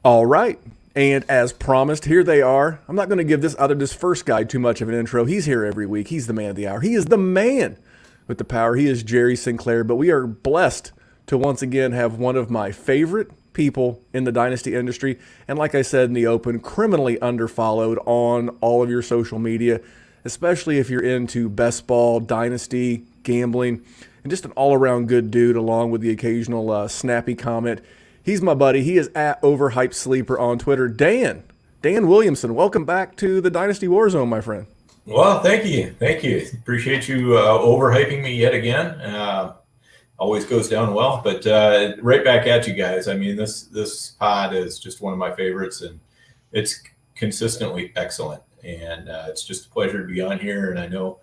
All right. And as promised, here they are. I'm not going to give this first guy too much of an intro. He's here every week. He's the man of the hour. He is the man with the power. He is Jerry Sinclair. But we are blessed to once again have one of my favorite people in the Dynasty industry. And like I said in the open, criminally underfollowed on all of your social media, especially if you're into best ball, Dynasty, gambling, and just an all-around good dude along with the occasional snappy comment. He's my buddy. He is at Overhyped Sleeper on Twitter. Dan Williamson, welcome back to the Dynasty WarZone, my friend. Well, thank you. Appreciate you overhyping me yet again. Always goes down well, but right back at you guys. I mean, this pod is just one of my favorites, and it's consistently excellent. And it's just a pleasure to be on here. And I know,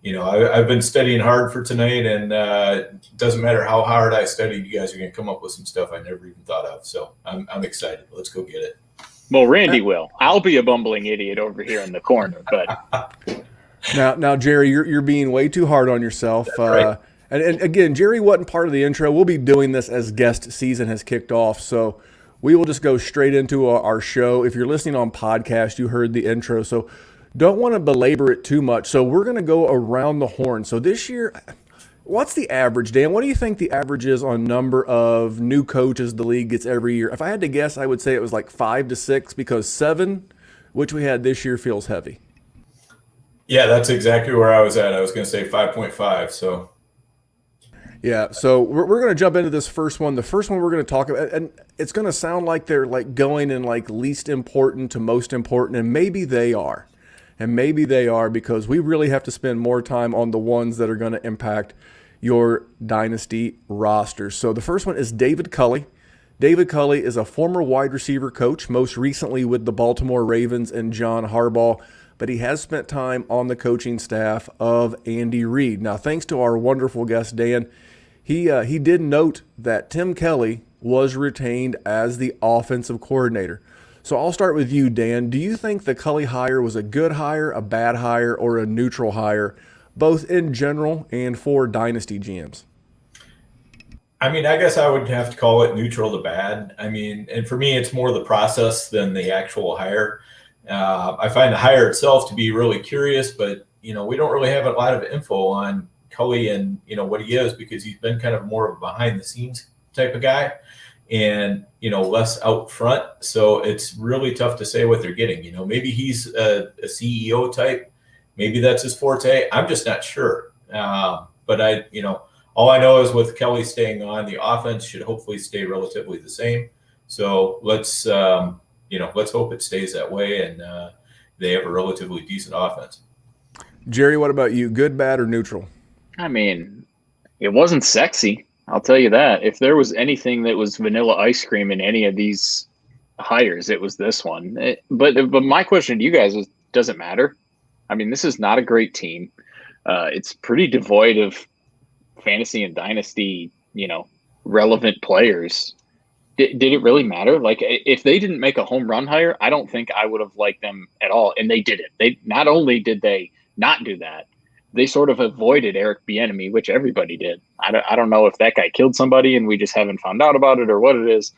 I've been studying hard for tonight, and it doesn't matter how hard I studied, you guys are going to come up with some stuff I never even thought of. So I'm excited. Let's go get it. Well, Randy will. I'll be a bumbling idiot over here in the corner. But now, Jerry, you're being way too hard on yourself. Right. And again, Jerry wasn't part of the intro. We'll be doing this as guest season has kicked off, so we will just go straight into our show. If you're listening on podcast, you heard the intro, so don't want to belabor it too much. So we're going to go around the horn. So this year, what's the average, Dan? What do you think the average is on number of new coaches the league gets every year? If I had to guess, I would say it was like 5 to 6 because 7, which we had this year, feels heavy. Yeah, that's exactly where I was at. I was going to say 5.5, so. Yeah, so we're going to jump into this first one. The first one we're going to talk about, and it's going to sound like they're like going in like least important to most important, and maybe they are. And maybe they are because we really have to spend more time on the ones that are going to impact your Dynasty roster. So the first one is David Culley. David Culley is a former wide receiver coach, most recently with the Baltimore Ravens and John Harbaugh, but he has spent time on the coaching staff of Andy Reid. Now, thanks to our wonderful guest, Dan, he did note that Tim Kelly was retained as the offensive coordinator. So I'll start with you, Dan. Do you think the Culley hire was a good hire, a bad hire, or a neutral hire, both in general and for Dynasty GMs? I mean, I guess I would have to call it neutral to bad. I mean, and for me, it's more the process than the actual hire. I find the hire itself to be really curious, but, we don't really have a lot of info on Culley and, what he is because he's been kind of more of a behind-the-scenes type of guy. And, less out front. So it's really tough to say what they're getting. Maybe he's a CEO type. Maybe that's his forte. I'm just not sure. But all I know is with Kelly staying on, the offense should hopefully stay relatively the same. So let's hope it stays that way and they have a relatively decent offense. Jerry, what about you? Good, bad, or neutral? I mean, it wasn't sexy. I'll tell you that. If there was anything that was vanilla ice cream in any of these hires, it was this one. But my question to you guys is, does it matter? I mean, this is not a great team. It's pretty devoid of fantasy and dynasty, relevant players. Did it really matter? Like, if they didn't make a home run hire, I don't think I would have liked them at all. And they did it. They not only did they not do that, they sort of avoided Eric Bieniemy, which everybody did. I don't know if that guy killed somebody and we just haven't found out about it or what it is.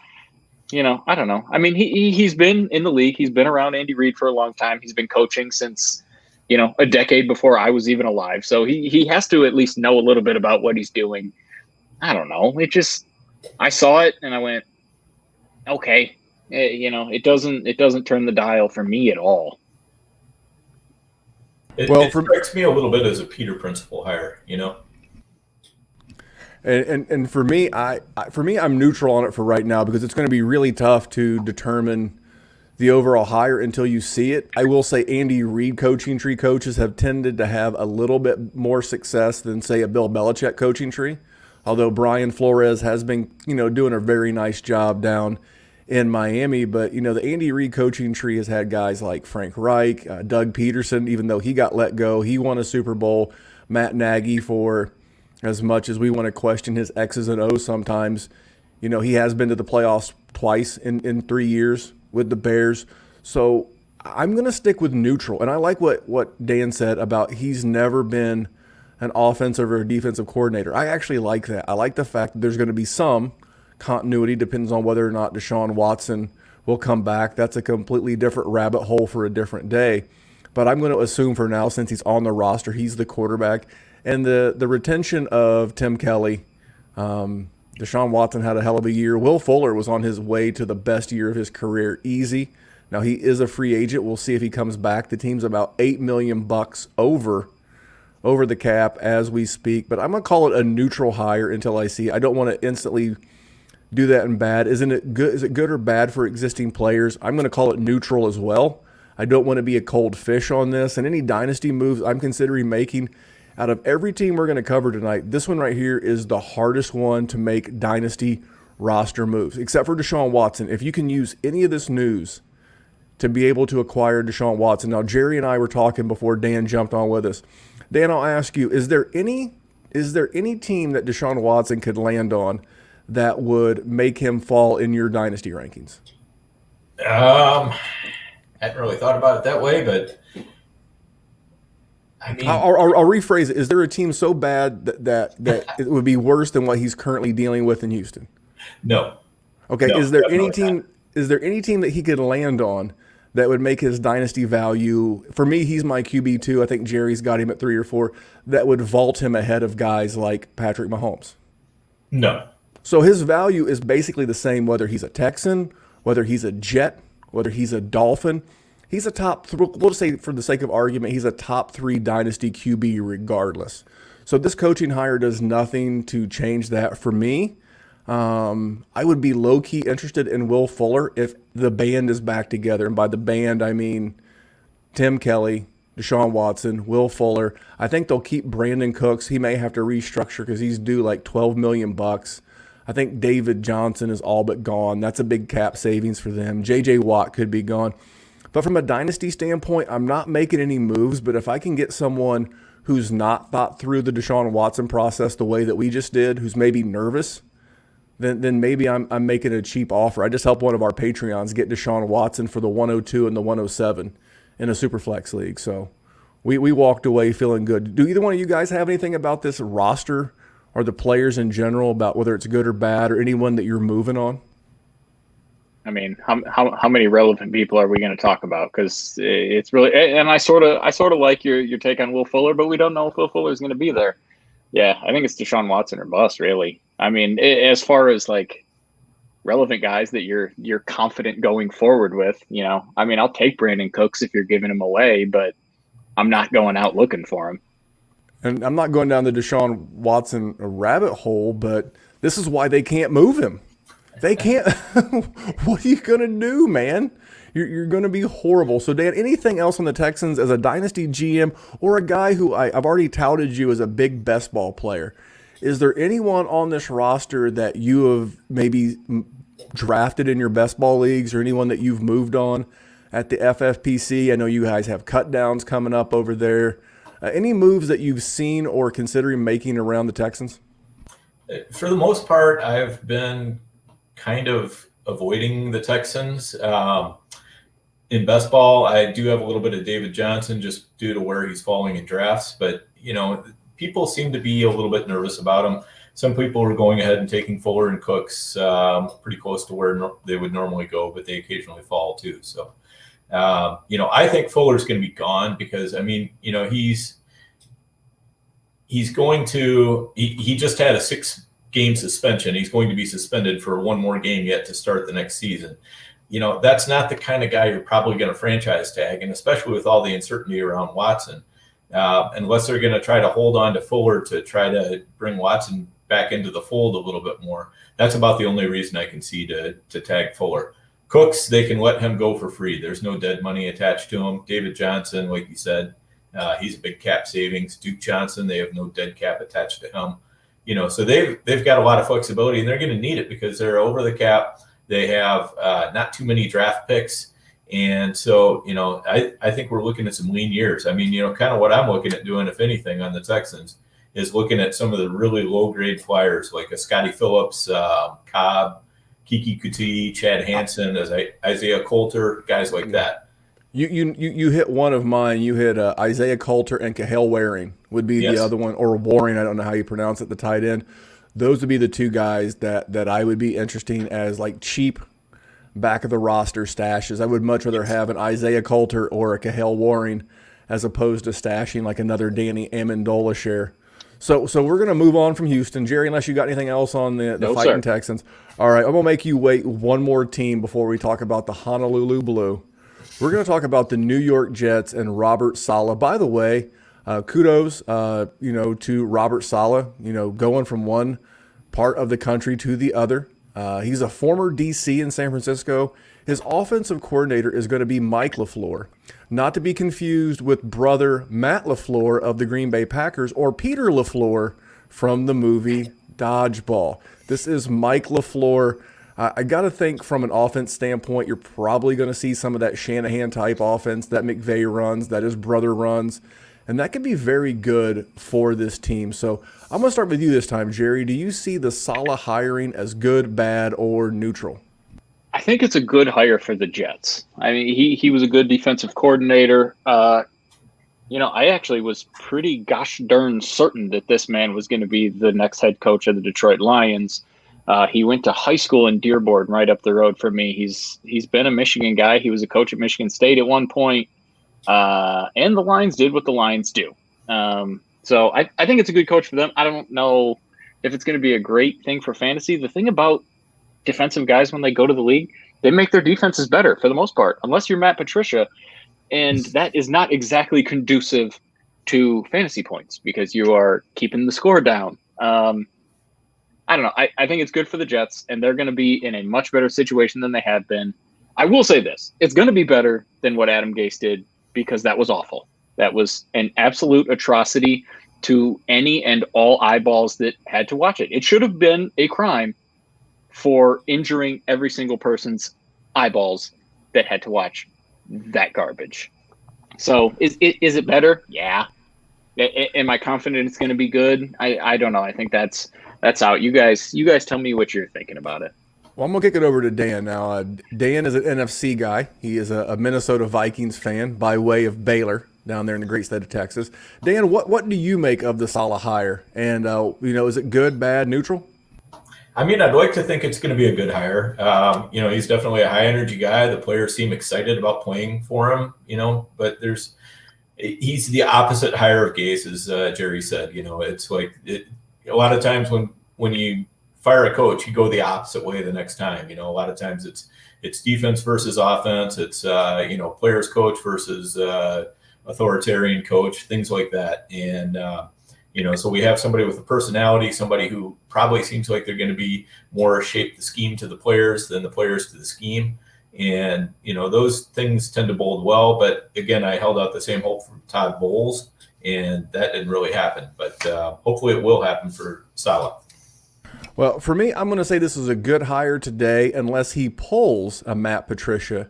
I don't know. I mean, he's been in the league. He's been around Andy Reid for a long time. He's been coaching since, a decade before I was even alive. So he has to at least know a little bit about what he's doing. I don't know. I saw it and I went, okay. It doesn't turn the dial for me at all. It strikes me a little bit as a Peter Principle hire, And for me, I'm neutral on it for right now because it's going to be really tough to determine the overall hire until you see it. I will say Andy Reid coaching tree coaches have tended to have a little bit more success than, say, a Bill Belichick coaching tree, although Brian Flores has been, doing a very nice job down in Miami. But, the Andy Reid coaching tree has had guys like Frank Reich, Doug Peterson, even though he got let go. He won a Super Bowl. Matt Nagy, for as much as we want to question his X's and O's sometimes, he has been to the playoffs twice in 3 years with the Bears. So I'm going to stick with neutral. And I like what Dan said about he's never been an offensive or defensive coordinator. I actually like that. I like the fact that there's going to be some continuity, depends on whether or not Deshaun Watson will come back. That's a completely different rabbit hole for a different day. But I'm going to assume for now, since he's on the roster, he's the quarterback. And the retention of Tim Kelly, Deshaun Watson had a hell of a year. Will Fuller was on his way to the best year of his career, easy. Now he is a free agent. We'll see if he comes back. The team's about $8 million over the cap as we speak. But I'm going to call it a neutral hire until I see. I don't want to instantly do that in bad. Isn't it good? Is it good or bad for existing players? I'm going to call it neutral as well. I don't want to be a cold fish on this. And any dynasty moves I'm considering making, out of every team we're going to cover tonight, this one right here is the hardest one to make dynasty roster moves, except for Deshaun Watson. If you can use any of this news to be able to acquire Deshaun Watson. Now, Jerry and I were talking before Dan jumped on with us. Dan, I'll ask you, is there any team that Deshaun Watson could land on that would make him fall in your dynasty rankings? Hadn't really thought about it that way, but I mean, I'll rephrase it. Is there a team so bad that it would be worse than what he's currently dealing with in Houston? No. Okay. No, is there any definitely team? not. Is there any team that he could land on that would make his dynasty value? For me, he's my QB2. I think Jerry's got him at 3 or 4. That would vault him ahead of guys like Patrick Mahomes. No. So his value is basically the same whether he's a Texan, whether he's a Jet, whether he's a Dolphin. He's a top, we'll just say for the sake of argument, he's a top 3 dynasty QB regardless. So this coaching hire does nothing to change that for me. I would be low-key interested in Will Fuller if the band is back together. And by the band, I mean Tim Kelly, Deshaun Watson, Will Fuller. I think they'll keep Brandon Cooks. He may have to restructure because he's due like $12 million. I think David Johnson is all but gone. That's a big cap savings for them. J.J. Watt could be gone. But from a dynasty standpoint, I'm not making any moves. But if I can get someone who's not thought through the Deshaun Watson process the way that we just did, who's maybe nervous, then maybe I'm making a cheap offer. I just helped one of our Patreons get Deshaun Watson for the 102 and the 107 in a Superflex league. So we walked away feeling good. Do either one of you guys have anything about this roster or the players in general about whether it's good or bad or anyone that you're moving on? I mean, how many relevant people are we going to talk about? Because it's really, and I sort of like your take on Will Fuller, but we don't know if Will Fuller is going to be there. Yeah, I think it's Deshaun Watson or bust, really. I mean, as far as like relevant guys that you're confident going forward with, I mean, I'll take Brandon Cooks if you're giving him away, but I'm not going out looking for him. And I'm not going down the Deshaun Watson rabbit hole, but this is why they can't move him. They can't. What are you going to do, man? You're going to be horrible. So, Dan, anything else on the Texans as a dynasty GM or a guy who I've already touted you as a big best ball player? Is there anyone on this roster that you have maybe drafted in your best ball leagues or anyone that you've moved on at the FFPC? I know you guys have cut downs coming up over there. Any moves that you've seen or considering making around the Texans? For the most part, I've been kind of avoiding the Texans. In best ball, I do have a little bit of David Johnson just due to where he's falling in drafts, but people seem to be a little bit nervous about him. Some people are going ahead and taking Fuller and Cooks pretty close to where they would normally go, but they occasionally fall too. So, I think Fuller's going to be gone because, I mean, he's going to, he just had a 6-game suspension. He's going to be suspended for one more game yet to start the next season. That's not the kind of guy you're probably going to franchise tag, and especially with all the uncertainty around Watson, unless they're going to try to hold on to Fuller to try to bring Watson back into the fold a little bit more. That's about the only reason I can see to tag Fuller. Cooks, they can let him go for free. There's no dead money attached to him. David Johnson, like you said, he's a big cap savings. Duke Johnson, they have no dead cap attached to him. So they've got a lot of flexibility, and they're going to need it because they're over the cap. They have not too many draft picks. And so, I think we're looking at some lean years. I mean, kind of what I'm looking at doing, if anything, on the Texans is looking at some of the really low-grade flyers like a Scotty Phillips, Cobb, Kiki Kuti, Chad Hansen, Isaiah Coulter, guys like that. You hit one of mine. You hit Isaiah Coulter and Kahale Waring would be the other one, or Waring. I don't know how you pronounce it, the tight end. Those would be the two guys that I would be interested in as like cheap, back of the roster stashes. I would much rather have an Isaiah Coulter or a Cahill Waring as opposed to stashing like another Danny Amendola share. So we're going to move on from Houston. Jerry, unless you got anything else on the No, Fighting sir. Texans. All right, I'm going to make you wait one more team before we talk about the Honolulu Blue. We're going to talk about the New York Jets and Robert Saleh. By the way, kudos, to Robert Saleh, going from one part of the country to the other. He's a former DC in San Francisco. His offensive coordinator is going to be Mike LaFleur, not to be confused with brother Matt LaFleur of the Green Bay Packers or Peter LaFleur from the movie Dodgeball. This is Mike LaFleur. I got to think from an offense standpoint, you're probably going to see some of that Shanahan-type offense that McVay runs, that his brother runs, and that could be very good for this team. So I'm going to start with you this time, Jerry. Do you see the Saleh hiring as good, bad, or neutral? I think it's a good hire for the Jets. I mean, he was a good defensive coordinator. I actually was pretty gosh darn certain that this man was going to be the next head coach of the Detroit Lions. He went to high school in Dearborn, right up the road from me. He's been a Michigan guy. He was a coach at Michigan State at one point, and the Lions did what the Lions do. So I think it's a good coach for them. I don't know if it's going to be a great thing for fantasy. The thing about defensive guys when they go to the league, they make their defenses better for the most part, unless you're Matt Patricia, and that is not exactly conducive to fantasy points because you are keeping the score down. I don't know. I think it's good for the Jets, and they're going to be in a much better situation than they have been. I will say this. It's going to be better than what Adam Gase did because that was awful. That was an absolute atrocity to any and all eyeballs that had to watch it. It should have been a crime for injuring every single person's eyeballs that had to watch that garbage. So is it better? Yeah. Am I confident it's going to be good? I don't know. I think that's out. You guys tell me what you're thinking about it. Well, I'm going to kick it over to Dan now. Dan is an NFC guy. He is a Minnesota Vikings fan by way of Baylor down there in the great state of Texas. Dan, what do you make of the Saleh hire? And, is it good, bad, neutral? I mean, I'd like to think it's going to be a good hire. He's definitely a high energy guy. The players seem excited about playing for him, but he's the opposite hire of Gase, as Jerry said. It's like a lot of times when you fire a coach, you go the opposite way the next time. A lot of times it's defense versus offense. It's, players coach versus authoritarian coach, things like that. And, so we have somebody with a personality, somebody who probably seems like they're going to be more shape the scheme to the players than the players to the scheme. And, those things tend to bode well. But again, I held out the same hope from Todd Bowles, and that didn't really happen. But hopefully it will happen for Saleh. Well, for me, I'm going to say this is a good hire today unless he pulls a Matt Patricia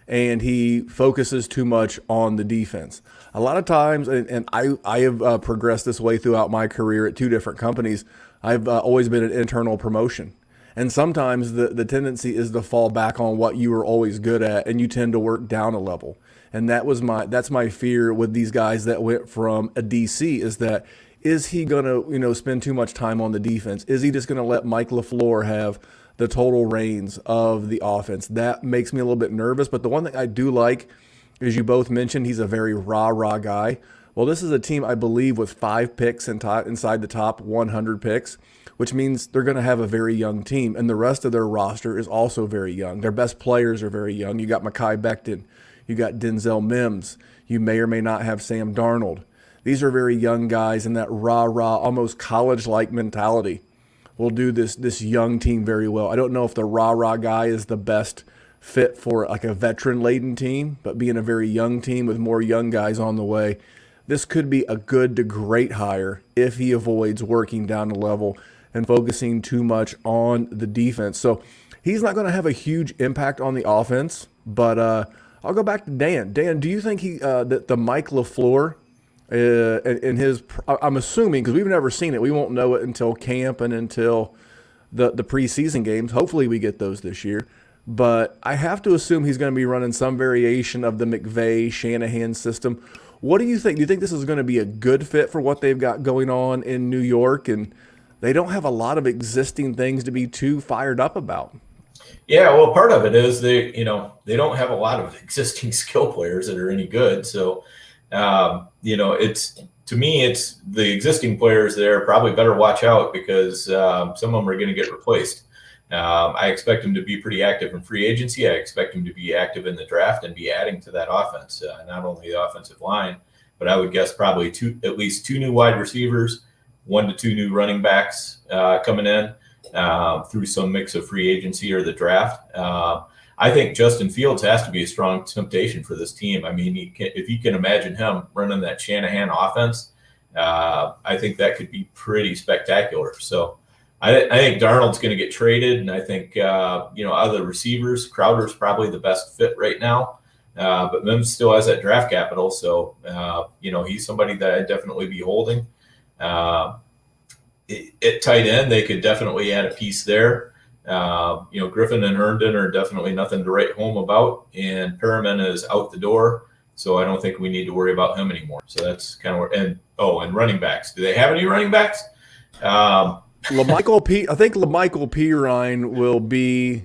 and he focuses too much on the defense. A lot of times, and I have progressed this way throughout my career at two different companies, I've always been an internal promotion. And sometimes the tendency is to fall back on what you were always good at, and you tend to work down a level. And that's my fear with these guys that went from a DC is he going to spend too much time on the defense? Is he just going to let Mike LaFleur have the total reins of the offense? That makes me a little bit nervous. But the one thing I do like is you both mentioned he's a very rah-rah guy. Well, this is a team, I believe, with 5 picks inside the top 100 picks, which means they're going to have a very young team. And the rest of their roster is also very young. Their best players are very young. You got Mekhi Becton. You got Denzel Mims. You may or may not have Sam Darnold. These are very young guys, and that rah-rah, almost college-like mentality will do this young team very well. I don't know if the rah-rah guy is the best fit for like a veteran-laden team, but being a very young team with more young guys on the way, this could be a good to great hire if he avoids working down the level and focusing too much on the defense. So he's not going to have a huge impact on the offense, but I'll go back to Dan. Dan, do you think that the Mike LaFleur in his, I'm assuming, because we've never seen it, we won't know it until camp and until the preseason games. Hopefully we get those this year. But I have to assume he's going to be running some variation of the McVay Shanahan system. What do you think? Do you think this is going to be a good fit for what they've got going on in New York? And they don't have a lot of existing things to be too fired up about. Yeah, well, part of it is they don't have a lot of existing skill players that are any good. So, it's to me, it's the existing players there probably better watch out because some of them are going to get replaced. I expect him to be pretty active in free agency. I expect him to be active in the draft and be adding to that offense, not only the offensive line, but I would guess probably at least two new wide receivers, 1 to 2 new running backs coming in through some mix of free agency or the draft. I think Justin Fields has to be a strong temptation for this team. I mean, if you can imagine him running that Shanahan offense, I think that could be pretty spectacular. So I think Darnold's going to get traded, and I think out of the receivers, Crowder's probably the best fit right now. But Mims still has that draft capital, so he's somebody that I'd definitely be holding. At tight end, they could definitely add a piece there. Griffin and Herndon are definitely nothing to write home about, and Perriman is out the door, so I don't think we need to worry about him anymore. So that's kind of where. And running backs. Do they have any running backs? I think LaMichael Pirine will be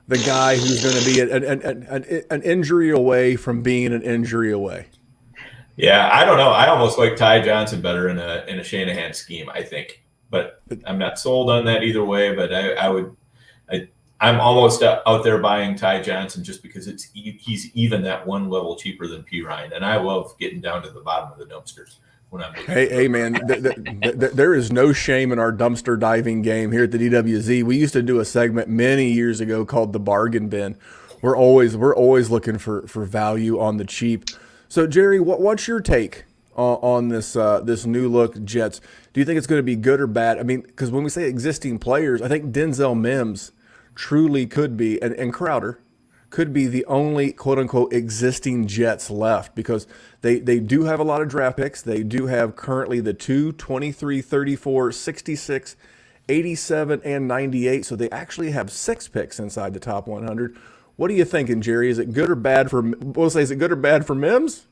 the guy who's going to be an injury away from being an injury away. Yeah, I don't know. I almost like Ty Johnson better in a Shanahan scheme, I think, but I'm not sold on that either way. But I'm almost out there buying Ty Johnson just because he's even that one level cheaper than Pirine, and I love getting down to the bottom of the dumpsters. Hey, man, there is no shame in our dumpster diving game here at the DWZ. We used to do a segment many years ago called the Bargain Bin. We're always looking for value on the cheap. So, Jerry, what's your take on this new look Jets? Do you think it's going to be good or bad? I mean, because when we say existing players, I think Denzel Mims truly could be, and Crowder could be the only quote-unquote existing Jets left, because they do have a lot of draft picks. They do have currently the 2, 23, 34, 66, 87, and 98. So they actually have 6 picks inside the top 100. What are you thinking, Jerry? Is it good or bad for? Is it good or bad for Mims?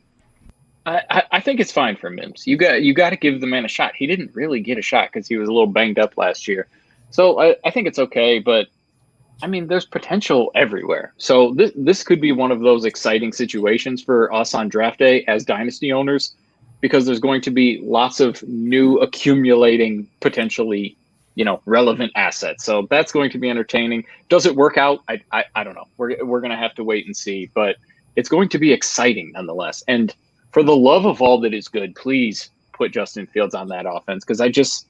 I think it's fine for Mims. You got to give the man a shot. He didn't really get a shot because he was a little banged up last year. So I think it's okay, but I mean, there's potential everywhere. So this could be one of those exciting situations for us on draft day as Dynasty owners, because there's going to be lots of new accumulating, potentially, relevant assets. So that's going to be entertaining. Does it work out? I don't know. We're going to have to wait and see, but it's going to be exciting nonetheless. And for the love of all that is good, please put Justin Fields on that offense, because I just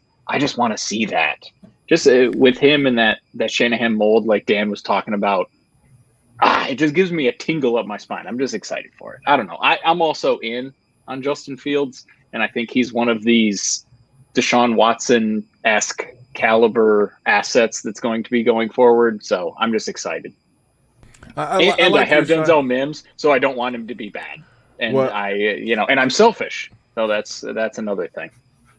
want to see that. Just with him in that Shanahan mold, like Dan was talking about, it just gives me a tingle up my spine. I'm just excited for it. I don't know. I'm also in on Justin Fields, and I think he's one of these Deshaun Watson-esque caliber assets that's going to be going forward. So I'm just excited. I have Denzel Mims, so I don't want him to be bad. And and I'm selfish. So that's another thing.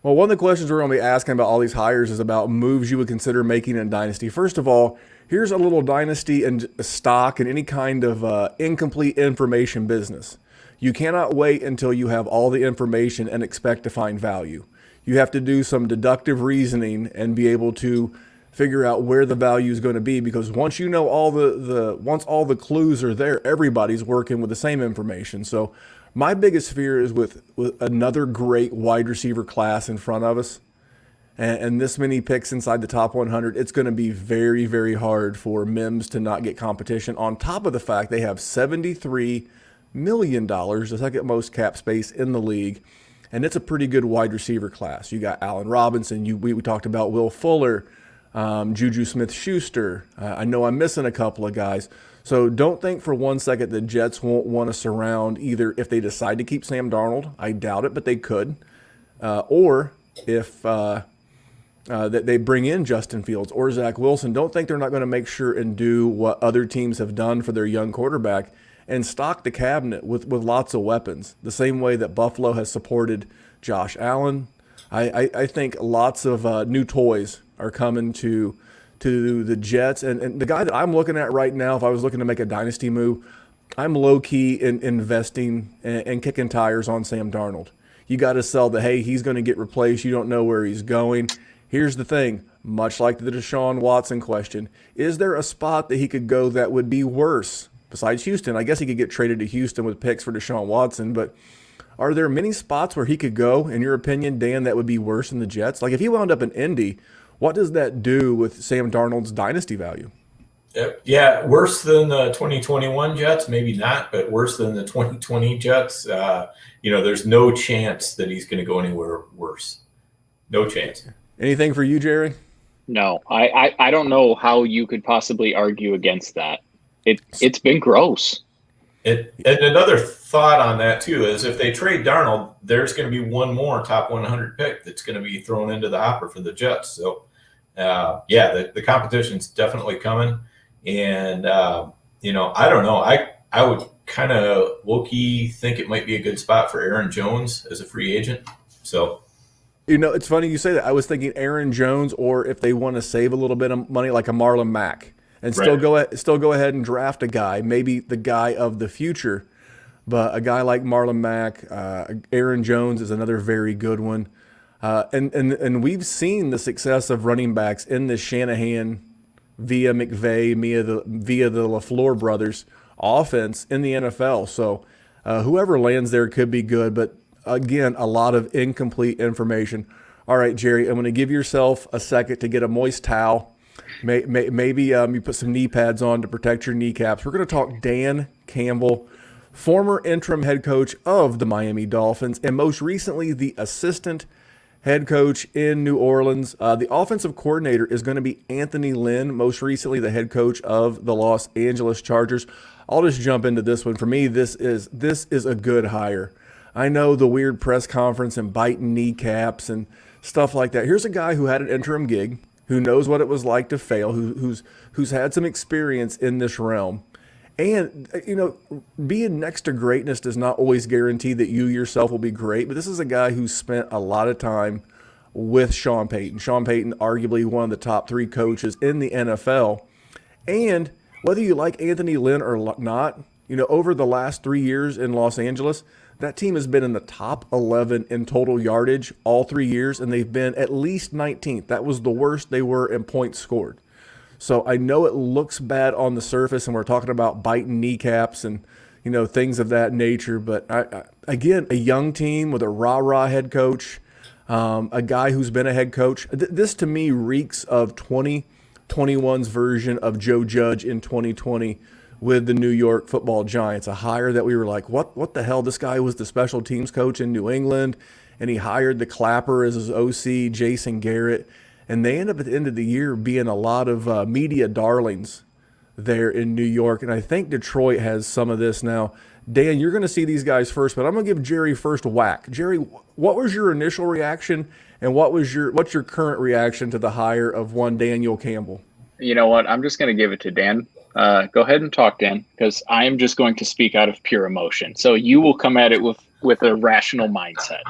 Well, one of the questions we're going to be asking about all these hires is about moves you would consider making in Dynasty. First of all, here's a little Dynasty and stock and any kind of incomplete information business. You cannot wait until you have all the information and expect to find value. You have to do some deductive reasoning and be able to figure out where the value is going to be, because once you know once all the clues are there, everybody's working with the same information. So my biggest fear is with another great wide receiver class in front of us and this many picks inside the top 100, it's going to be very, very hard for Mims to not get competition, on top of the fact they have $73 million, the second most cap space in the league, and it's a pretty good wide receiver class. You got Allen Robinson, we talked about Will Fuller, Juju Smith-Schuster. I know I'm missing a couple of guys. So don't think for one second the Jets won't want to surround, either if they decide to keep Sam Darnold, I doubt it, but they could, or if that they bring in Justin Fields or Zach Wilson. Don't think they're not going to make sure and do what other teams have done for their young quarterback and stock the cabinet with lots of weapons, the same way that Buffalo has supported Josh Allen. I think lots of new toys are coming to the Jets. And the guy that I'm looking at right now, if I was looking to make a dynasty move, I'm low-key in investing and kicking tires on Sam Darnold. You got to sell the, hey, he's going to get replaced. You don't know where he's going. Here's the thing, much like the Deshaun Watson question, is there a spot that he could go that would be worse besides Houston? I guess he could get traded to Houston with picks for Deshaun Watson, but are there many spots where he could go, in your opinion, Dan, that would be worse than the Jets? Like if he wound up in Indy, what does that do with Sam Darnold's dynasty value? Yeah, worse than the 2021 Jets, maybe not, but worse than the 2020 Jets. There's no chance that he's going to go anywhere worse. No chance. Anything for you, Jerry? No, I don't know how you could possibly argue against that. It's been gross. And another thought on that too is if they trade Darnold, there's going to be one more top 100 pick that's going to be thrown into the hopper for the Jets. So, the competition's definitely coming. And I don't know. I would kind of low-key think it might be a good spot for Aaron Jones as a free agent. So. It's funny you say that. I was thinking Aaron Jones, or if they want to save a little bit of money, like a Marlon Mack, and still go ahead and draft a guy, maybe the guy of the future, but a guy like Marlon Mack, Aaron Jones is another very good one, and we've seen the success of running backs in the Shanahan via McVay, via the LaFleur brothers offense in the NFL. So whoever lands there could be good, but again, a lot of incomplete information. All right, Jerry, I'm going to give yourself a second to get a moist towel. Maybe you put some knee pads on to protect your kneecaps. We're going to talk Dan Campbell, former interim head coach of the Miami Dolphins, and most recently the assistant head coach in New Orleans. The offensive coordinator is going to be Anthony Lynn, most recently the head coach of the Los Angeles Chargers. I'll just jump into this one. For me, this is a good hire. I know the weird press conference and biting kneecaps and stuff like that. Here's a guy who had an interim gig, who knows what it was like to fail, who's had some experience in this realm. And, being next to greatness does not always guarantee that you yourself will be great, but this is a guy who spent a lot of time with Sean Payton. Sean Payton, arguably one of the top 3 coaches in the NFL. And whether you like Anthony Lynn or not, over the last 3 years in Los Angeles, that team has been in the top 11 in total yardage all 3 years, and they've been at least 19th. That was the worst they were in points scored. So I know it looks bad on the surface, and we're talking about biting kneecaps and, things of that nature. But, again, a young team with a rah-rah head coach, a guy who's been a head coach. This, to me, reeks of 2021's version of Joe Judge in 2020 with the New York Football Giants, a hire that we were like, what the hell? This guy was the special teams coach in New England, and he hired the Clapper as his OC, Jason Garrett. And they end up at the end of the year being a lot of media darlings there in New York. And I think Detroit has some of this now. Dan, you're going to see these guys first, but I'm going to give Jerry first whack. Jerry, what was your initial reaction, and what's your current reaction to the hire of one Daniel Campbell? You know what? I'm just going to give it to Dan. Go ahead and talk, Dan, because I'm just going to speak out of pure emotion. So you will come at it with a rational mindset.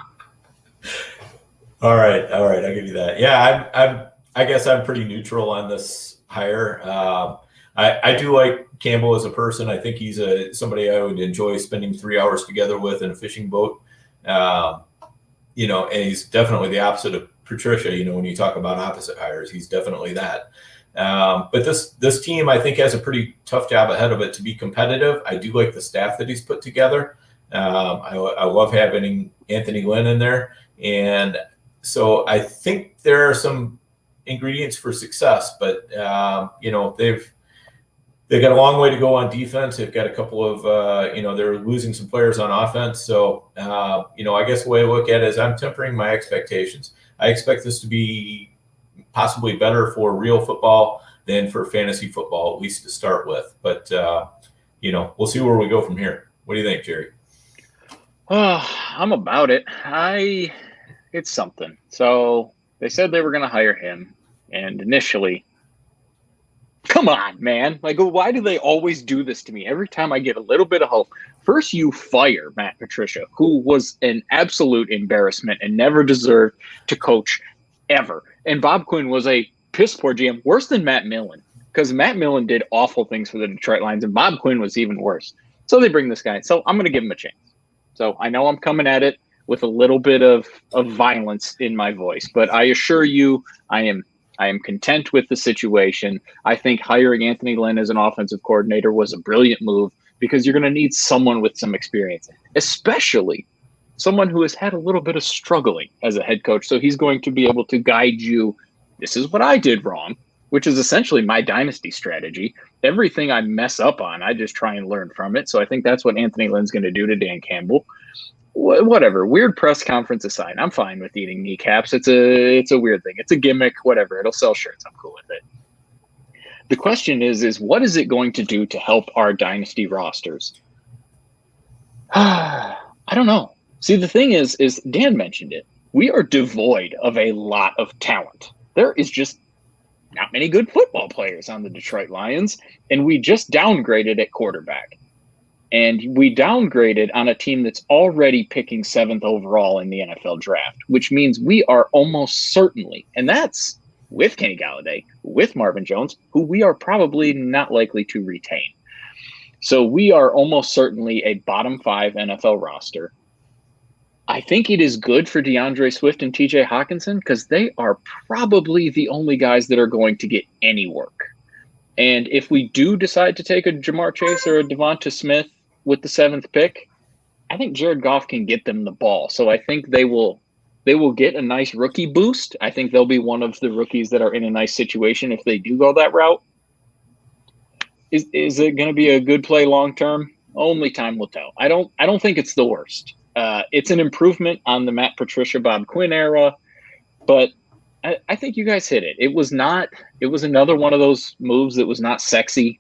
All right, I'll give you that. Yeah, I guess I'm pretty neutral on this hire. I do like Campbell as a person. I think he's somebody I would enjoy spending 3 hours together with in a fishing boat. And he's definitely the opposite of Patricia. When you talk about opposite hires, he's definitely that. But this team, I think, has a pretty tough job ahead of it to be competitive. I do like the staff that he's put together. I love having Anthony Lynn in there. And so I think there are some ingredients for success, but, they've got a long way to go on defense. They've got a couple of, they're losing some players on offense. So, I guess the way I look at it is I'm tempering my expectations. I expect this to be possibly better for real football than for fantasy football, at least to start with. But, we'll see where we go from here. What do you think, Jerry? I'm about it. It's something. So they said they were going to hire him. And initially, come on, man. Like, why do they always do this to me? Every time I get a little bit of hope. First, you fire Matt Patricia, who was an absolute embarrassment and never deserved to coach ever. And Bob Quinn was a piss poor GM, worse than Matt Millen, because Matt Millen did awful things for the Detroit Lions, and Bob Quinn was even worse. So they bring this guy. So I'm going to give him a chance. So I know I'm coming at it with a little bit of violence in my voice, but I assure you, I am content with the situation. I think hiring Anthony Lynn as an offensive coordinator was a brilliant move because you're going to need someone with some experience, especially someone who has had a little bit of struggling as a head coach. So he's going to be able to guide you. This is what I did wrong, which is essentially my dynasty strategy. Everything I mess up on, I just try and learn from it. So I think that's what Anthony Lynn's going to do to Dan Campbell. Whatever, weird press conference aside, I'm fine with eating kneecaps. It's a weird thing. It's a gimmick, whatever. It'll sell shirts. I'm cool with it. The question is what is it going to do to help our dynasty rosters? I don't know. See, the thing is Dan mentioned it. We are devoid of a lot of talent. There is just not many good football players on the Detroit Lions, and we just downgraded at quarterback. And we downgraded on a team that's already picking 7th overall in the NFL draft, which means we are almost certainly, and that's with Kenny Galladay, with Marvin Jones, who we are probably not likely to retain. So we are almost certainly a bottom 5 NFL roster. I think it is good for DeAndre Swift and TJ Hawkinson because they are probably the only guys that are going to get any work. And if we do decide to take a Jamar Chase or a Devonta Smith with the 7th pick, I think Jared Goff can get them the ball. So I think they will get a nice rookie boost. I think they'll be one of the rookies that are in a nice situation if they do go that route. Is it going to be a good play long term? Only time will tell. I don't think it's the worst. It's an improvement on the Matt Patricia, Bob Quinn era, but I think you guys hit it. It was another one of those moves that was not sexy.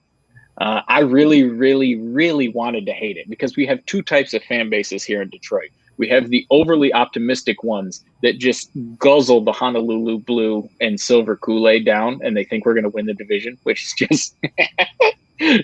I really, really, really wanted to hate it because we have 2 types of fan bases here in Detroit. We have the overly optimistic ones that just guzzle the Honolulu blue and silver Kool-Aid down, and they think we're going to win the division, which is just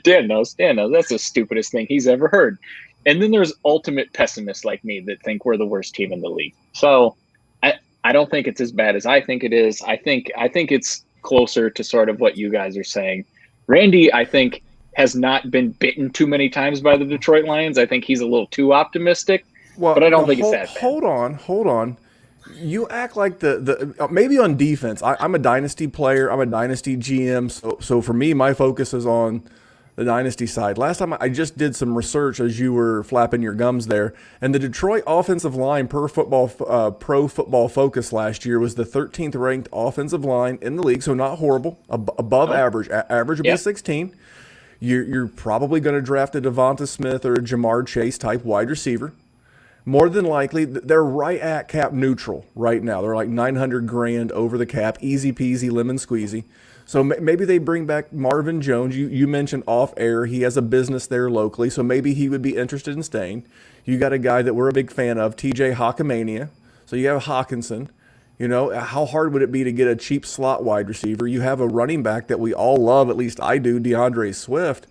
Dan knows. That's the stupidest thing he's ever heard. And then there's ultimate pessimists like me that think we're the worst team in the league. So I don't think it's as bad as I think it is. I think it's closer to sort of what you guys are saying. Randy, I think, has not been bitten too many times by the Detroit Lions. I think he's a little too optimistic, but I don't think it's that bad. Hold on. You act like the maybe on defense. I'm a dynasty player. I'm a dynasty GM. So for me, my focus is on the dynasty side. Last time I just did some research as you were flapping your gums there, and the Detroit offensive line per Pro Football Focus last year was the 13th ranked offensive line in the league, so not horrible, above average. Average would be 16. You're probably going to draft a Devonta Smith or a Jamar Chase type wide receiver. More than likely, they're right at cap neutral right now. They're like $900,000 over the cap, easy peasy, lemon squeezy. So maybe they bring back Marvin Jones. You mentioned off air, he has a business there locally, so maybe he would be interested in staying. You got a guy that we're a big fan of, TJ Hawkamania. So you have Hawkinson. You know, how hard would it be to get a cheap slot wide receiver? You have a running back that we all love, at least I do, DeAndre Swift.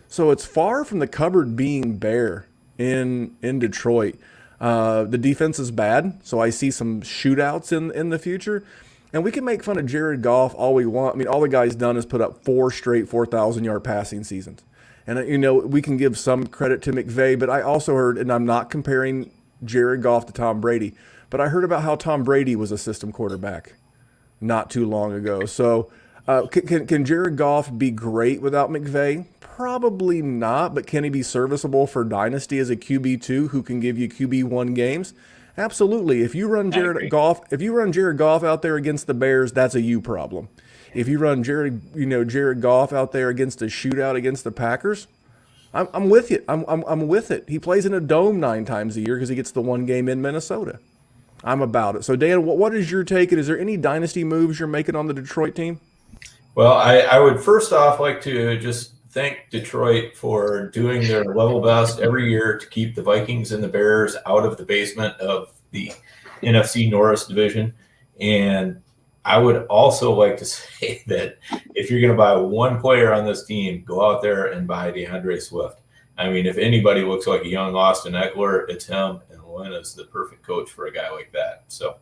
So it's far from the cupboard being bare in Detroit. The defense is bad, so I see some shootouts in the future. And we can make fun of Jared Goff all we want. I mean, all the guy's done is put up 4 straight 4,000-yard passing seasons. And, you know, we can give some credit to McVay, but I also heard, and I'm not comparing Jared Goff to Tom Brady, but I heard about how Tom Brady was a system quarterback not too long ago. So can Jared Goff be great without McVay? Probably not, but can he be serviceable for Dynasty as a QB2 who can give you QB1 games? Absolutely. If you run Jared Goff out there against the Bears, that's a you problem. If you run Jared Goff out there against a shootout against the Packers, I'm with you. I'm with it. He plays in a dome 9 times a year because he gets the 1 game in Minnesota. I'm about it. So Dan, what is your take? And is there any dynasty moves you're making on the Detroit team? Well, I would first off like to just thank Detroit for doing their level best every year to keep the Vikings and the Bears out of the basement of the NFC North division. And I would also like to say that if you're going to buy one player on this team, go out there and buy DeAndre Swift. I mean, if anybody looks like a young Austin Eckler, it's him. And Lynn is the perfect coach for a guy like that. So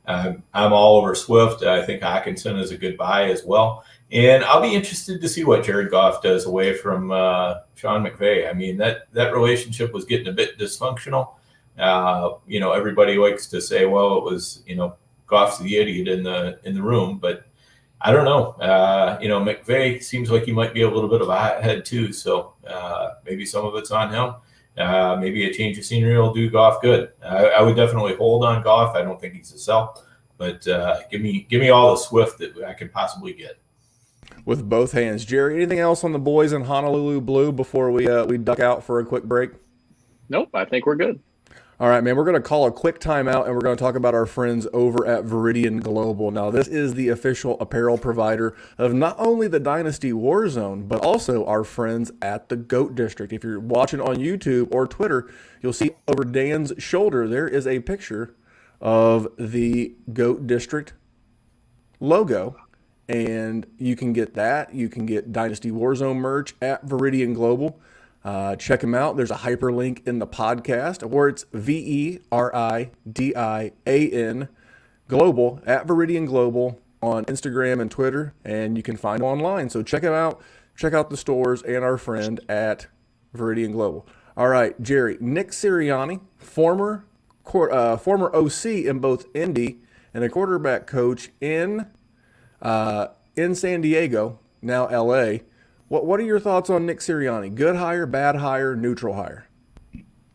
I'm all over Swift. I think Hawkinson is a good buy as well. And I'll be interested to see what Jared Goff does away from Sean McVay. I mean, that relationship was getting a bit dysfunctional. Everybody likes to say, well, it was, Goff's the idiot in the room, but I don't know. McVay seems like he might be a little bit of a hothead too. So maybe some of it's on him. Maybe a change of scenery will do Goff good. I would definitely hold on Goff. I don't think he's a sell, but give me all the Swift that I can possibly get. With both hands. Jerry, anything else on the boys in Honolulu Blue before we duck out for a quick break? Nope, I think we're good. All right, man, we're going to call a quick timeout, and we're going to talk about our friends over at Veridian Global. Now, this is the official apparel provider of not only the Dynasty WarZone, but also our friends at the GOAT District. If you're watching on YouTube or Twitter, you'll see over Dan's shoulder there is a picture of the GOAT District logo, and you can get that. You can get Dynasty WarZone merch at Veridian Global. Check them out. There's a hyperlink in the podcast, or it's VERIDIAN Global at Veridian Global on Instagram and Twitter, and you can find them online. So check it out. Check out the stores and our friend at Veridian Global. All right, Jerry, Nick Sirianni, former OC in both Indy and a quarterback coach in San Diego, now LA. What are your thoughts on Nick Sirianni? Good hire, bad hire, neutral hire?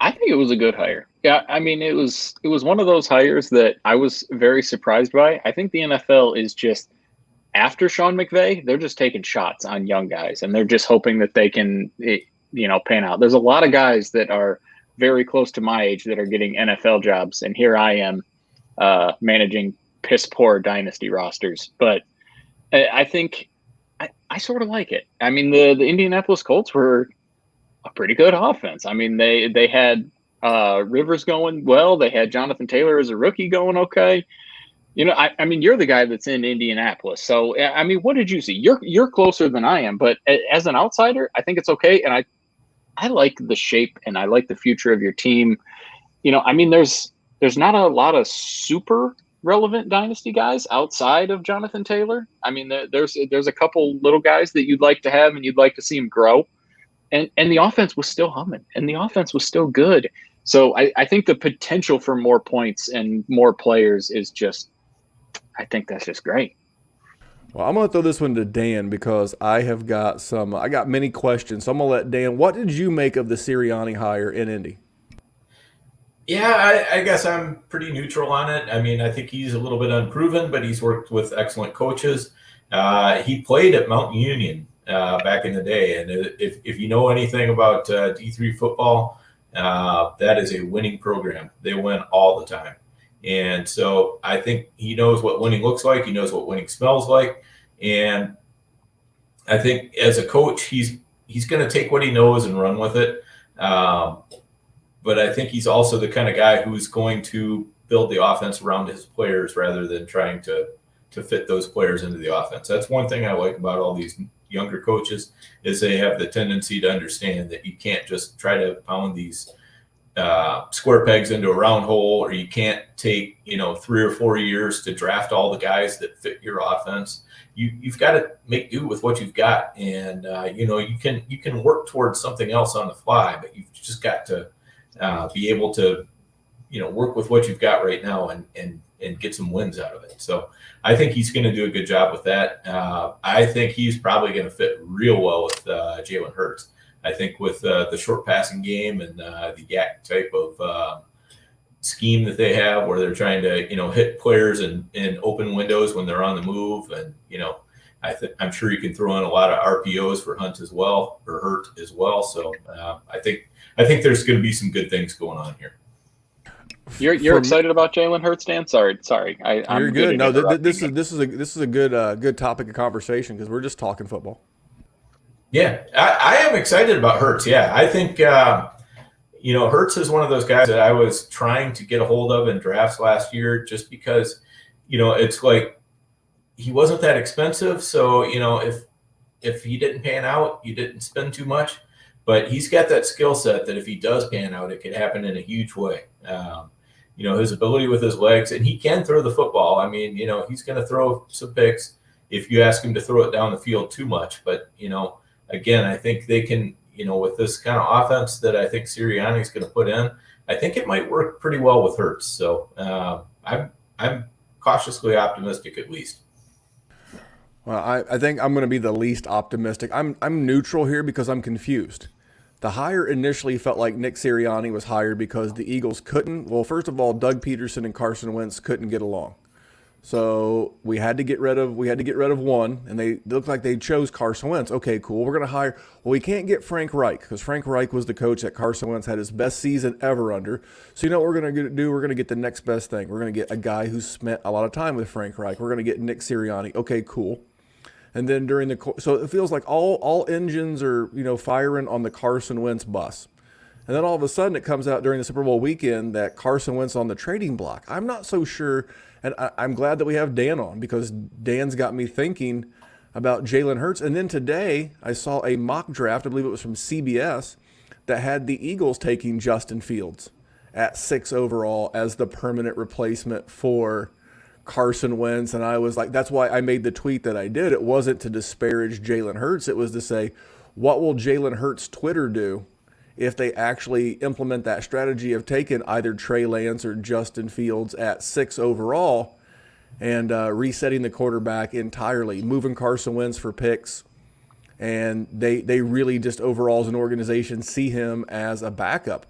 I think it was a good hire. Yeah, I mean, it was one of those hires that I was very surprised by. I think the NFL is just, after Sean McVay, they're just taking shots on young guys, and they're just hoping that they can, pan out. There's a lot of guys that are very close to my age that are getting NFL jobs, and here I am managing piss poor dynasty rosters. But I think I sort of like it. I mean, the Indianapolis Colts were a pretty good offense. I mean, they had Rivers going well. They had Jonathan Taylor as a rookie going okay. I mean, you're the guy that's in Indianapolis. So, I mean, what did you see? You're closer than I am. But as an outsider, I think it's okay. And I like the shape, and I like the future of your team. I mean, there's not a lot of super relevant dynasty guys outside of Jonathan Taylor. I mean, there's a couple little guys that you'd like to have and you'd like to see him grow. And the offense was still humming, and the offense was still good. So I think the potential for more points and more players is just, I think that's just great. Well, I'm going to throw this one to Dan because I got many questions. So I'm going to let Dan, what did you make of the Sirianni hire in Indy? Yeah, I guess I'm pretty neutral on it. I mean, I think he's a little bit unproven, but he's worked with excellent coaches. He played at Mountain Union back in the day, and if you know anything about D3 football, that is a winning program. They win all the time. And so I think he knows what winning looks like. He knows what winning smells like. And I think as a coach, he's going to take what he knows and run with it. But I think he's also the kind of guy who's going to build the offense around his players rather than trying to fit those players into the offense. That's one thing I like about all these younger coaches is they have the tendency to understand that you can't just try to pound these square pegs into a round hole, or you can't take 3 or 4 years to draft all the guys that fit your offense. You've got to make do with what you've got, and you can work towards something else on the fly, but you've just got to be able to work with what you've got right now and get some wins out of it. So I think he's going to do a good job with that. I think he's probably going to fit real well with Jalen Hurts. I think with the short passing game and the yak type of scheme that they have, where they're trying to hit players in open windows when they're on the move, and I'm sure you can throw in a lot of RPOs for Hunt as well, or Hurt as well. So I think there's going to be some good things going on here. You're excited about Jalen Hurts, Dan? Sorry. I'm You're good. No, this is a good topic of conversation because we're just talking football. Yeah, I am excited about Hurts. Yeah, I think Hurts is one of those guys that I was trying to get a hold of in drafts last year, just because it's like he wasn't that expensive. So if he didn't pan out, you didn't spend too much. But he's got that skill set that if he does pan out, it could happen in a huge way. His ability with his legs, and he can throw the football. I mean, he's going to throw some picks if you ask him to throw it down the field too much. But, again, I think they can, with this kind of offense that I think Sirianni's going to put in, I think it might work pretty well with Hurts. So I'm cautiously optimistic, at least. Well, I think I'm going to be the least optimistic. I'm neutral here because I'm confused. The hire initially felt like Nick Sirianni was hired because the Eagles couldn't. Well, first of all, Doug Peterson and Carson Wentz couldn't get along. So we had to get rid of one, and they looked like they chose Carson Wentz. Okay, cool. We're going to hire. Well, we can't get Frank Reich because Frank Reich was the coach that Carson Wentz had his best season ever under. So you know what we're going to do? We're going to get the next best thing. We're going to get a guy who's spent a lot of time with Frank Reich. We're going to get Nick Sirianni. Okay, cool. And then so it feels like all engines are firing on the Carson Wentz bus. And then all of a sudden it comes out during the Super Bowl weekend that Carson Wentz on the trading block. I'm not so sure. And I'm glad that we have Dan on because Dan's got me thinking about Jalen Hurts. And then today I saw a mock draft, I believe it was from CBS, that had the Eagles taking Justin Fields at 6 overall as the permanent replacement for Carson Wentz. And I was like, that's why I made the tweet that I did. It wasn't to disparage Jalen Hurts. It was to say, what will Jalen Hurts' Twitter do if they actually implement that strategy of taking either Trey Lance or Justin Fields at 6 overall and resetting the quarterback entirely, moving Carson Wentz for picks. And they really just overall as an organization see him as a backup.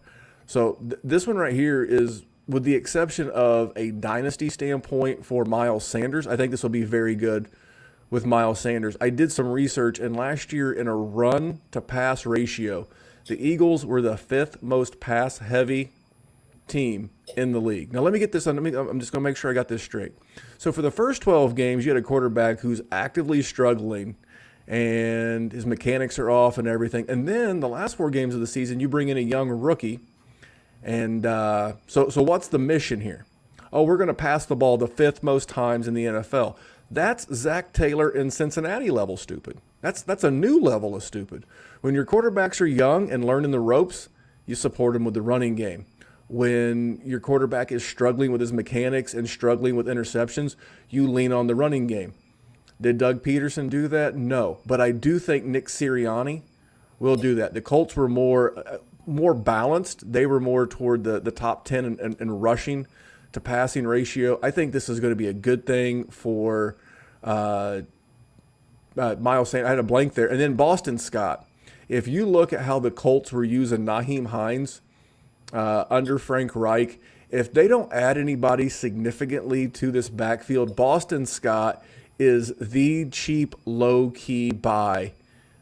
So this one right here is, with the exception of a dynasty standpoint for Miles Sanders, I think this will be very good with Miles Sanders. I did some research, and last year in a run to pass ratio, the Eagles were the 5th most pass-heavy team in the league. Now, let me get this on. I'm just going to make sure I got this straight. So for the first 12 games, you had a quarterback who's actively struggling, and his mechanics are off and everything. And then the last 4 games of the season, you bring in a young rookie. And so what's the mission here? Oh, we're going to pass the ball the 5th most times in the NFL. That's Zach Taylor in Cincinnati level stupid. That's a new level of stupid. When your quarterbacks are young and learning the ropes, you support them with the running game. When your quarterback is struggling with his mechanics and struggling with interceptions, you lean on the running game. Did Doug Peterson do that? No. But I do think Nick Sirianni will do that. The Colts were more balanced. They were more toward the top 10 in rushing to passing ratio. I think this is going to be a good thing for Miles Sanders. I had a blank there. And then Boston Scott. If you look at how the Colts were using Nyheim Hines under Frank Reich, if they don't add anybody significantly to this backfield, Boston Scott is the cheap, low-key buy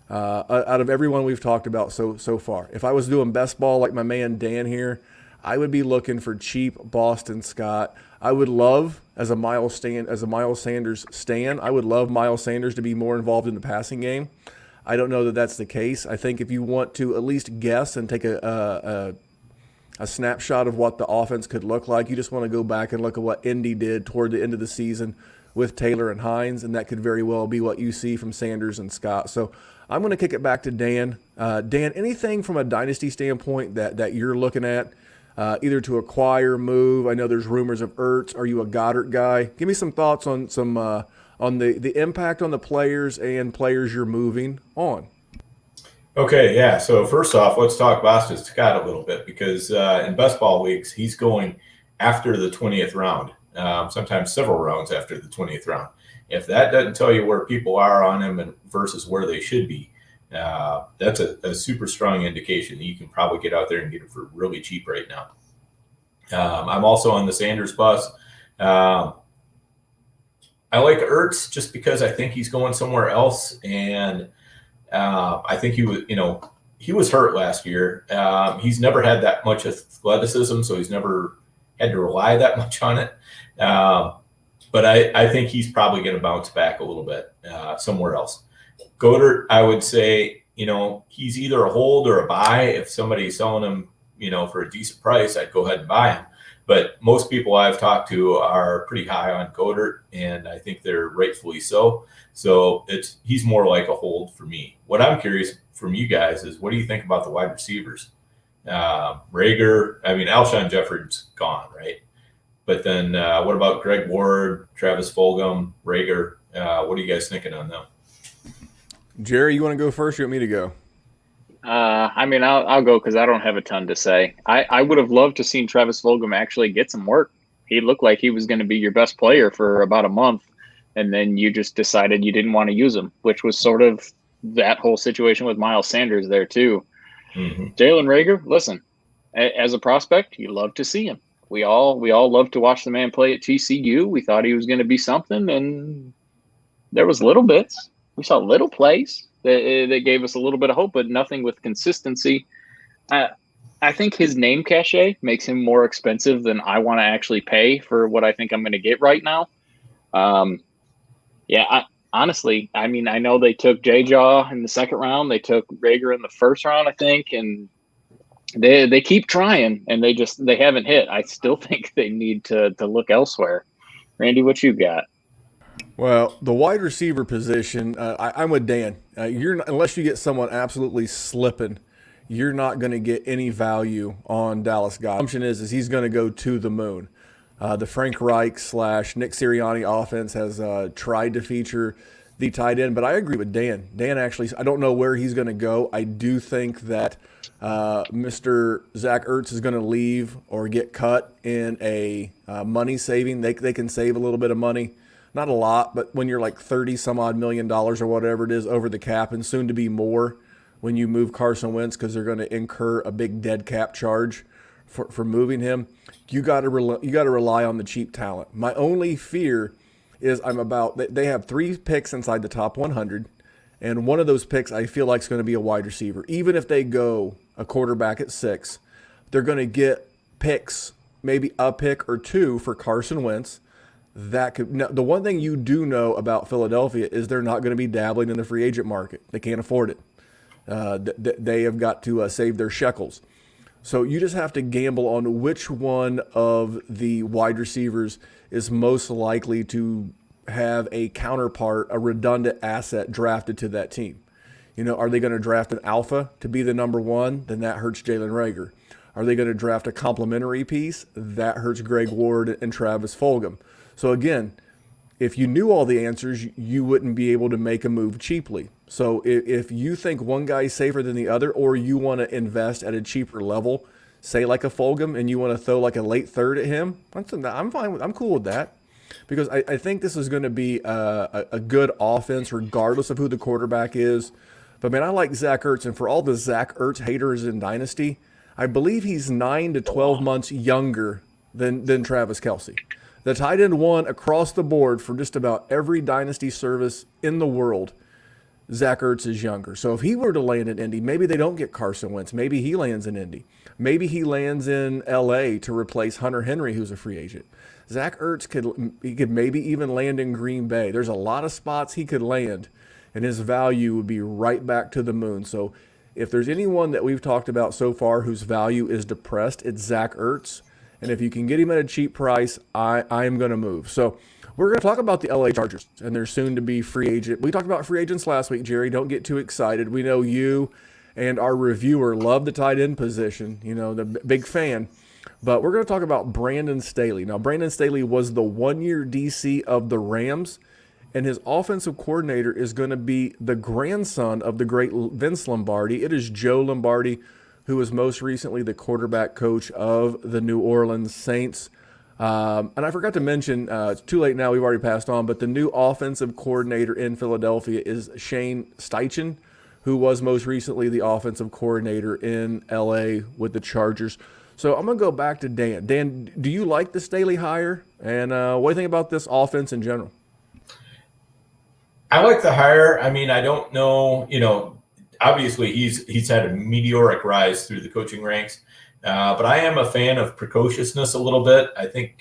out of everyone we've talked about so far. If I was doing best ball like my man Dan here, I would be looking for cheap Boston Scott. I would love, as a Miles Sanders stan, I would love Miles Sanders to be more involved in the passing game. I don't know that that's the case. I think if you want to at least guess and take a snapshot of what the offense could look like, you just want to go back and look at what Indy did toward the end of the season with Taylor and Hines, and that could very well be what you see from Sanders and Scott. So I'm going to kick it back to Dan. Dan, anything from a dynasty standpoint that you're looking at, either to acquire, move? I know there's rumors of Ertz. Are you a Goddard guy? Give me some thoughts on on the impact on the players and players you're moving on. Okay, yeah. So first off, let's talk Boston Scott a little bit because in best ball leagues, he's going after the 20th round, sometimes several rounds after the 20th round. If that doesn't tell you where people are on him and versus where they should be, that's a super strong indication that you can probably get out there and get it for really cheap right now. I'm also on the Sanders bus. I like Ertz just because I think he's going somewhere else, and I think he was hurt last year. He's never had that much athleticism, so he's never had to rely that much on it. But I think he's probably going to bounce back a little bit somewhere else. Goddard, I would say, he's either a hold or a buy. If somebody's selling him, for a decent price, I'd go ahead and buy him. But most people I've talked to are pretty high on Goddard, and I think they're rightfully so. So he's more like a hold for me. What I'm curious from you guys is, what do you think about the wide receivers? Rager, Alshon Jeffrey's gone, right? But then what about Greg Ward, Travis Fulgham, Rager? What are you guys thinking on them? Jerry, you want to go first? Or you want me to go? I mean, I'll go because I don't have a ton to say. I would have loved to seen Travis Fulgham actually get some work. He looked like he was going to be your best player for about a month, and then you just decided you didn't want to use him, which was sort of that whole situation with Miles Sanders there too. Mm-hmm. Jalen Reagor, listen, as a prospect, you love to see him. We all love to watch the man play at TCU. We thought he was going to be something, and there was little bits. We saw little plays that gave us a little bit of hope, but nothing with consistency. I think his name cachet makes him more expensive than I want to actually pay for what I think I'm going to get right now. Honestly, I mean, I know they took J-Jaw in the second round. They took Reagor in the first round, I think, and they keep trying, and they haven't hit. I still think they need to look elsewhere. Randy, what you got? Well, the wide receiver position, I'm with Dan. Unless you get someone absolutely slipping, you're not going to get any value on Dallas Goedert. The assumption is he's going to go to the moon. The Frank Reich / Nick Sirianni offense has tried to feature the tight end, but I agree with Dan. Dan actually, I don't know where he's going to go. I do think that Mr. Zach Ertz is going to leave or get cut in a money saving. They can save a little bit of money. Not a lot, but when you're like 30 some odd $1 million or whatever it is over the cap, and soon to be more when you move Carson Wentz because they're going to incur a big dead cap charge for moving him, you got to rely on the cheap talent. My only fear is they have 3 picks inside the top 100, and one of those picks I feel like is going to be a wide receiver. Even if they go a quarterback at 6, they're going to get picks, maybe a pick or 2 for Carson Wentz. The one thing you do know about Philadelphia is they're not going to be dabbling in the free agent market. They can't afford it. They have got to save their shekels. So you just have to gamble on which one of the wide receivers is most likely to have a counterpart, a redundant asset drafted to that team. Are they going to draft an alpha to be the number 1? Then that hurts Jalen Reagor. Are they going to draft a complementary piece? That hurts Greg Ward and Travis Fulgham. So again, if you knew all the answers, you wouldn't be able to make a move cheaply. So if you think one guy is safer than the other, or you want to invest at a cheaper level, say like a Fulgham, and you want to throw like a late third at him, I'm fine. I'm cool with that, because I think this is going to be a good offense regardless of who the quarterback is. But man, I like Zach Ertz, and for all the Zach Ertz haters in Dynasty, I believe he's 9 to 12 months younger than Travis Kelce. The tight end 1 across the board for just about every Dynasty service in the world, Zach Ertz is younger. So if he were to land in Indy, maybe they don't get Carson Wentz. Maybe he lands in Indy. Maybe he lands in L.A. to replace Hunter Henry, who's a free agent. Zach Ertz could maybe even land in Green Bay. There's a lot of spots he could land, and his value would be right back to the moon. So if there's anyone that we've talked about so far whose value is depressed, it's Zach Ertz. And if you can get him at a cheap price, I am going to move. So we're going to talk about the LA Chargers and their soon-to-be free agent. We talked about free agents last week, Jerry. Don't get too excited. We know you and our reviewer love the tight end position, the big fan. But we're going to talk about Brandon Staley. Now, Brandon Staley was the 1-year DC of the Rams, and his offensive coordinator is going to be the grandson of the great Vince Lombardi. It is Joe Lombardi, who was most recently the quarterback coach of the New Orleans Saints. And I forgot to mention, it's too late now, we've already passed on, but the new offensive coordinator in Philadelphia is Shane Steichen, who was most recently the offensive coordinator in L.A. with the Chargers. So I'm going to go back to Dan. Dan, do you like the Staley hire? And what do you think about this offense in general? I like the hire. I mean, I don't know, obviously he's had a meteoric rise through the coaching ranks, but I am a fan of precociousness a little bit. I think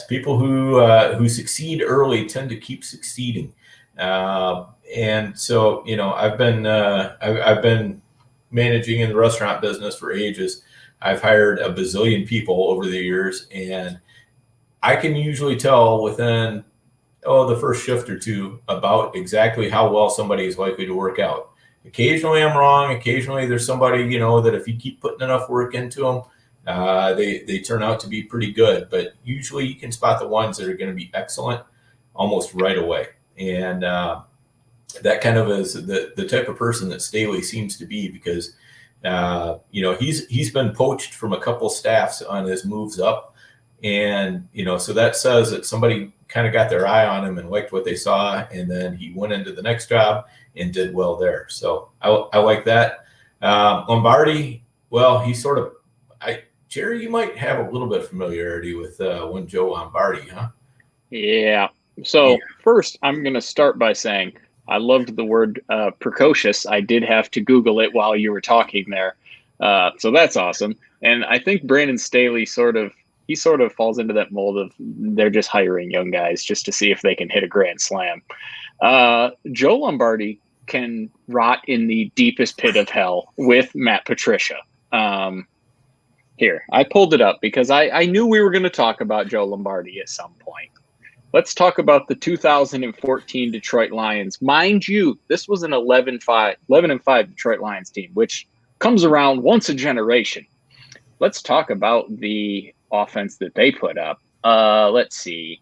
people who succeed early tend to keep succeeding, and so I've been managing in the restaurant business for ages. I've hired a bazillion people over the years, and I can usually tell within the first shift or 2 about exactly how well somebody is likely to work out. Occasionally I'm wrong. Occasionally there's somebody, that if you keep putting enough work into them, they turn out to be pretty good. But usually you can spot the ones that are going to be excellent almost right away. And that kind of is the type of person that Staley seems to be, because he's been poached from a couple staffs on his moves up, and so that says that somebody kind of got their eye on him and liked what they saw, and then he went into the next job and did well there. So I like that. Lombardi, well, he sort of, Jerry, you might have a little bit of familiarity with one Joe Lombardi, huh? Yeah. So first, I'm going to start by saying I loved the word precocious. I did have to Google it while you were talking there. So that's awesome. And I think Brandon Staley sort of falls into that mold of they're just hiring young guys just to see if they can hit a grand slam. Joe Lombardi can rot in the deepest pit of hell with Matt Patricia. Here, I pulled it up because I knew we were going to talk about Joe Lombardi at some point. Let's talk about the 2014 Detroit Lions. Mind you, this was an 11-5 Detroit Lions team, which comes around once a generation. Let's talk about the offense that they put up. Let's see.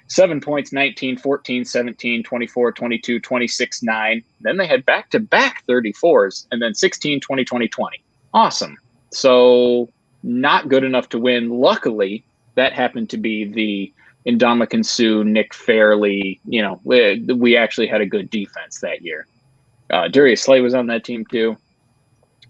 7 points, 19, 14, 17, 24, 22, 26, 9. Then they had back-to-back 34s, and then 16, 20, 20, 20. Awesome. So not good enough to win. Luckily, that happened to be the Ndamukong Suh, Nick Fairley. We actually had a good defense that year. Darius Slay was on that team too.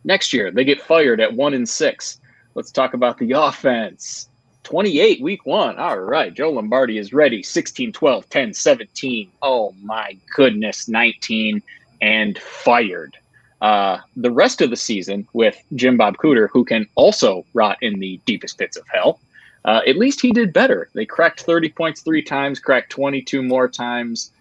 Next year, they get fired at 1-6. Let's talk about the offense. 28 week 1. All right, Joe Lombardi is ready. 16, 12, 10, 17. Oh my goodness, 19 and fired. The rest of the season with Jim Bob Cooter, who can also rot in the deepest pits of hell, at least he did better. They cracked 30 points 3 times, cracked 22 more times.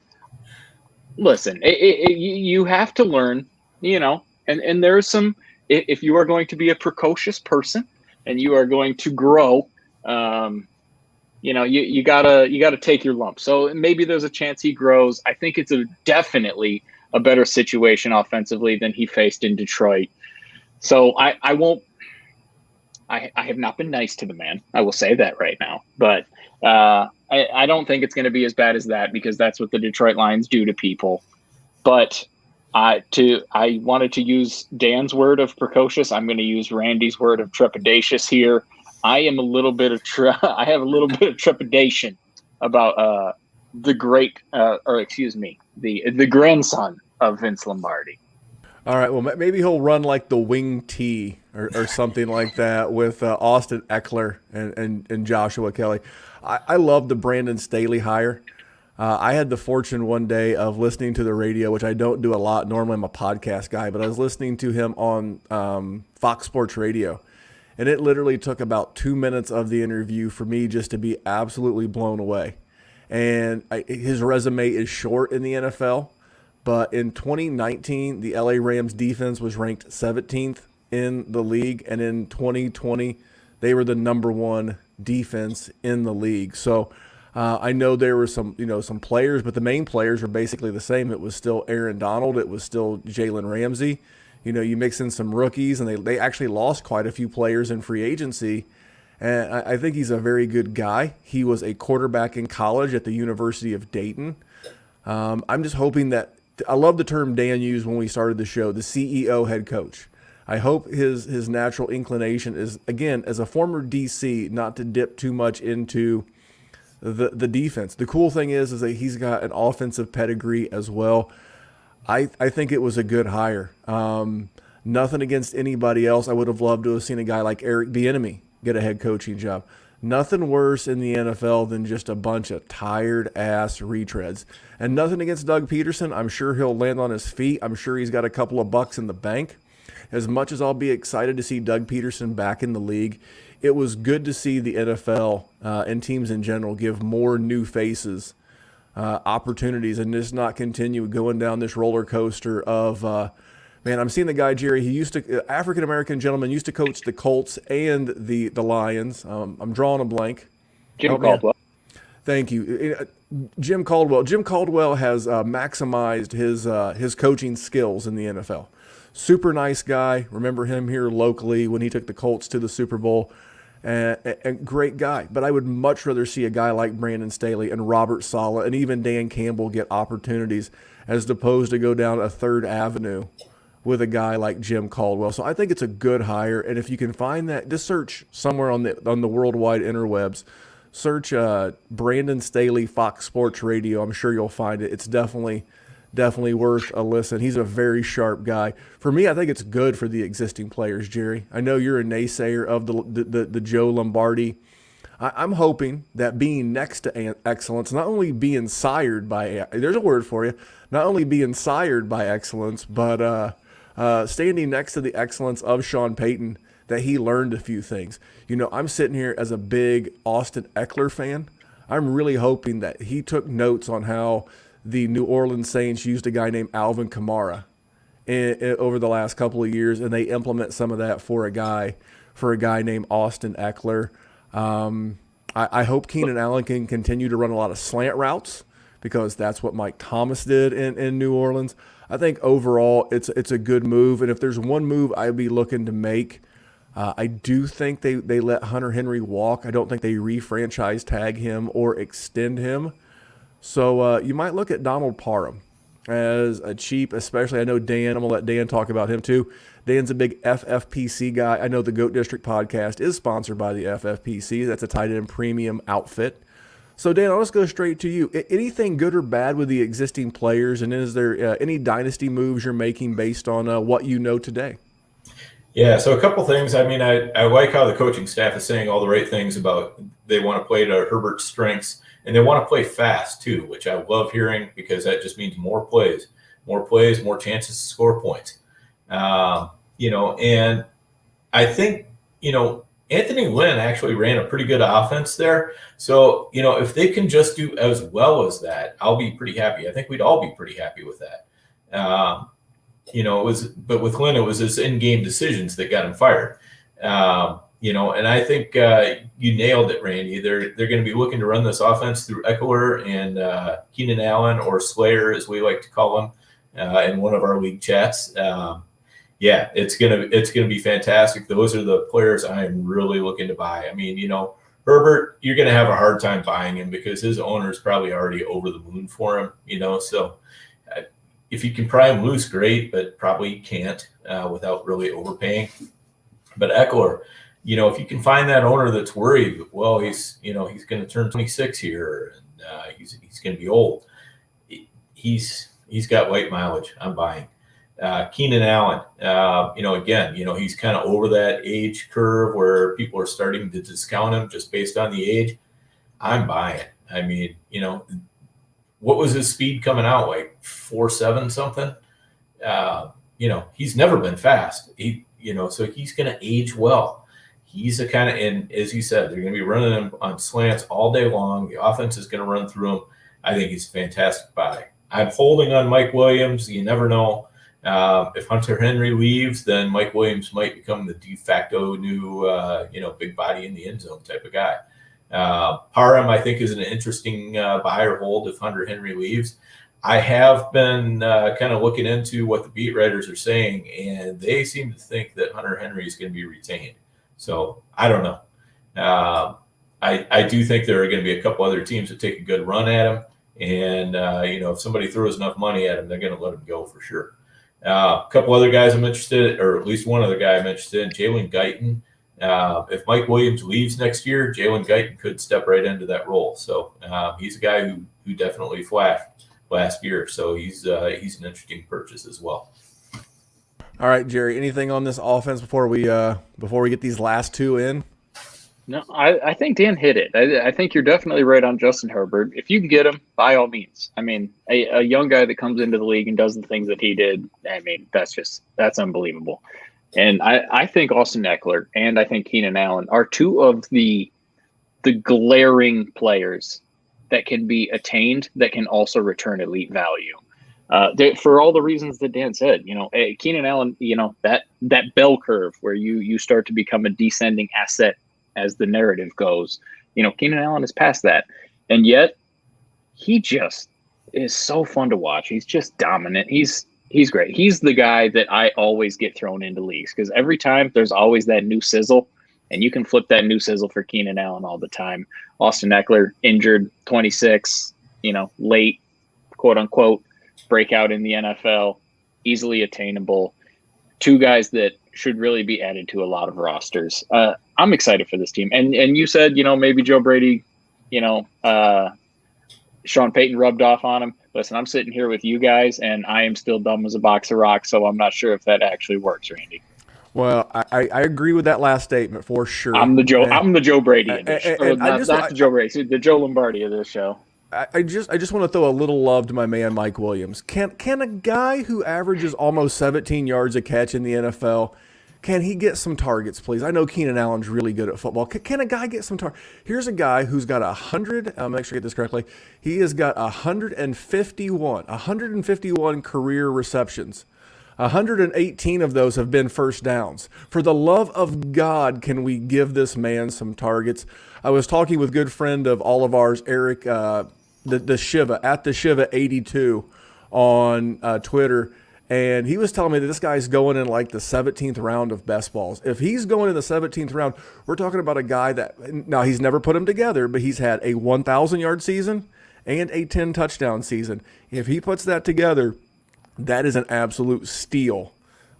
Listen, you have to learn, and there's some, if you are going to be a precocious person and you are going to grow, you gotta take your lumps. So maybe there's a chance he grows. I think it's definitely a better situation offensively than he faced in Detroit. So I have not been nice to the man. I will say that right now, but I don't think it's going to be as bad as that, because that's what the Detroit Lions do to people. But I wanted to use Dan's word of precocious. I'm going to use Randy's word of trepidatious here. I am a little bit of I have a little bit of trepidation about the grandson of Vince Lombardi. All right, well, maybe he'll run like the wing T or something like that with Austin Eckler and Joshua Kelly. I love the Brandon Staley hire. I had the fortune one day of listening to the radio, which I don't do a lot. Normally I'm a podcast guy, but I was listening to him on Fox Sports Radio. And it literally took about 2 minutes of the interview for me just to be absolutely blown away. And his resume is short in the NFL, but in 2019, the LA Rams defense was ranked 17th in the league. And in 2020, they were the number 1 defense in the league. So I know there were some players, but the main players were basically the same. It was still Aaron Donald. It was still Jalen Ramsey. You mix in some rookies, and they actually lost quite a few players in free agency. And I think he's a very good guy. He was a quarterback in college at the University of Dayton. I'm just hoping that – I love the term Dan used when we started the show, the CEO head coach. I hope his natural inclination is, again, as a former DC, not to dip too much into the defense. The cool thing is that he's got an offensive pedigree as well. I think it was a good hire. Nothing against anybody else. I would have loved to have seen a guy like Eric Bieniemy get a head coaching job. Nothing worse in the NFL than just a bunch of tired-ass retreads. And nothing against Doug Peterson. I'm sure he'll land on his feet. I'm sure he's got a couple of bucks in the bank. As much as I'll be excited to see Doug Peterson back in the league, it was good to see the NFL and teams in general give more new faces opportunities and just not continue going down this roller coaster of I'm seeing the guy, Jerry, he used to, African-American gentleman, used to coach the Colts and the Lions. I'm drawing a blank. Jim Caldwell. Thank you. Jim Caldwell. Jim Caldwell has maximized his coaching skills in the NFL. Super nice guy. Remember him here locally when he took the Colts to the Super Bowl. And great guy. But I would much rather see a guy like Brandon Staley and Robert Saleh and even Dan Campbell get opportunities as opposed to go down a third avenue with a guy like Jim Caldwell. So I think it's a good hire. And if you can find that, just search somewhere on the worldwide interwebs, search Brandon Staley, Fox Sports Radio. I'm sure you'll find it. It's definitely worth a listen. He's a very sharp guy. For me, I think it's good for the existing players, Jerry. I know you're a naysayer of the Joe Lombardi. I'm hoping that being next to excellence, not only being sired by, there's a word for you, not only being sired by excellence, but standing next to the excellence of Sean Payton, that he learned a few things. You know, I'm sitting here as a big Austin Eckler fan. I'm really hoping that he took notes on how the New Orleans Saints used a guy named Alvin Kamara over the last couple of years, and they implement some of that for a guy named Austin Eckler. I hope Keenan Allen can continue to run a lot of slant routes, because that's what Mike Thomas did in New Orleans. I think overall it's a good move, and if there's one move I'd be looking to make, I do think they let Hunter Henry walk. I don't think they re-franchise tag him or extend him. So you might look at Donald Parham as a cheap, especially. I know Dan, I'm going to let Dan talk about him too. Dan's a big FFPC guy. I know the Goat District podcast is sponsored by the FFPC. That's a tight end premium outfit. So Dan, I'll just go straight to you. Anything good or bad with the existing players, and is there any dynasty moves you're making based on what you know today? Yeah, so a couple things. I mean, I like how the coaching staff is saying all the right things about they want to play to Herbert's strengths, and they want to play fast too, which I love hearing, because that just means more plays, more chances to score points. And I think, Anthony Lynn actually ran a pretty good offense there. So, if they can just do as well as that, I'll be pretty happy. I think we'd all be pretty happy with that. But with Lynn, it was his in-game decisions that got him fired. And I think you nailed it, Randy. They're going to be looking to run this offense through Eckler and Keenan Allen, or Slayer, as we like to call him in one of our league chats. It's gonna be fantastic. Those are the players I am really looking to buy. I mean, Herbert, you're gonna have a hard time buying him because his owner is probably already over the moon for him. So if you can pry him loose, great, but probably can't without really overpaying. But Eckler, if you can find that owner that's worried, well, he's going to turn 26 here, and he's going to be old. He's got white mileage. I'm buying. Keenan Allen, again, he's kind of over that age curve where people are starting to discount him just based on the age. I'm buying. I mean, what was his speed coming out, like 4.7 something? He's never been fast. So he's going to age well. He's a kind of, and as you said, they're going to be running him on slants all day long. The offense is going to run through him. I think he's a fantastic buy. I'm holding on Mike Williams. You never know. If Hunter Henry leaves, then Mike Williams might become the de facto new, big body in the end zone type of guy. Parham, I think, is an interesting buy or hold if Hunter Henry leaves. I have been kind of looking into what the beat writers are saying, and they seem to think that Hunter Henry is going to be retained. So I don't know. I do think there are going to be a couple other teams that take a good run at him, and if somebody throws enough money at him, they're going to let him go for sure. A couple other guys I'm interested in, or at least one other guy I'm interested in, Jalen Guyton. If Mike Williams leaves next year, Jalen Guyton could step right into that role. So he's a guy who definitely flashed last year. So he's an interesting purchase as well. All right, Jerry, anything on this offense before we get these last two in? No, I think Dan hit it. I think you're definitely right on Justin Herbert. If you can get him, by all means. I mean, a young guy that comes into the league and does the things that he did, I mean, that's unbelievable. And I think Austin Eckler and I think Keenan Allen are two of the glaring players that can be attained that can also return elite value. For all the reasons that Dan said, Keenan Allen, that bell curve where you start to become a descending asset as the narrative goes, Keenan Allen is past that. And yet he just is so fun to watch. He's just dominant. He's great. He's the guy that I always get thrown into leagues because every time there's always that new sizzle, and you can flip that new sizzle for Keenan Allen all the time. Austin Eckler, injured, 26, late, quote unquote. breakout in the NFL, easily attainable. Two guys that should really be added to a lot of rosters. I'm excited for this team. And you said, maybe Joe Brady, Sean Payton rubbed off on him. Listen, I'm sitting here with you guys, and I am still dumb as a box of rocks, so I'm not sure if that actually works, Randy. Well, I agree with that last statement for sure. I'm the Joe Brady of this show. Not the Joe Brady, the Joe Lombardi of this show. I just want to throw a little love to my man Mike Williams. Can a guy who averages almost 17 yards a catch in the NFL, can he get some targets, please? I know Keenan Allen's really good at football. Can a guy get some targets? Here's a guy who's got 100. I'll make sure I get this correctly. He has got 151 career receptions. 118 of those have been first downs. For the love of God, can we give this man some targets? I was talking with a good friend of all of ours, Eric, the Shiva, at the Shiva 82 on Twitter, and he was telling me that this guy's going in like the 17th round of best balls. If he's going in the 17th round, we're talking about a guy that, now he's never put them together, but he's had a 1,000-yard season and a 10-touchdown season. If he puts that together, that is an absolute steal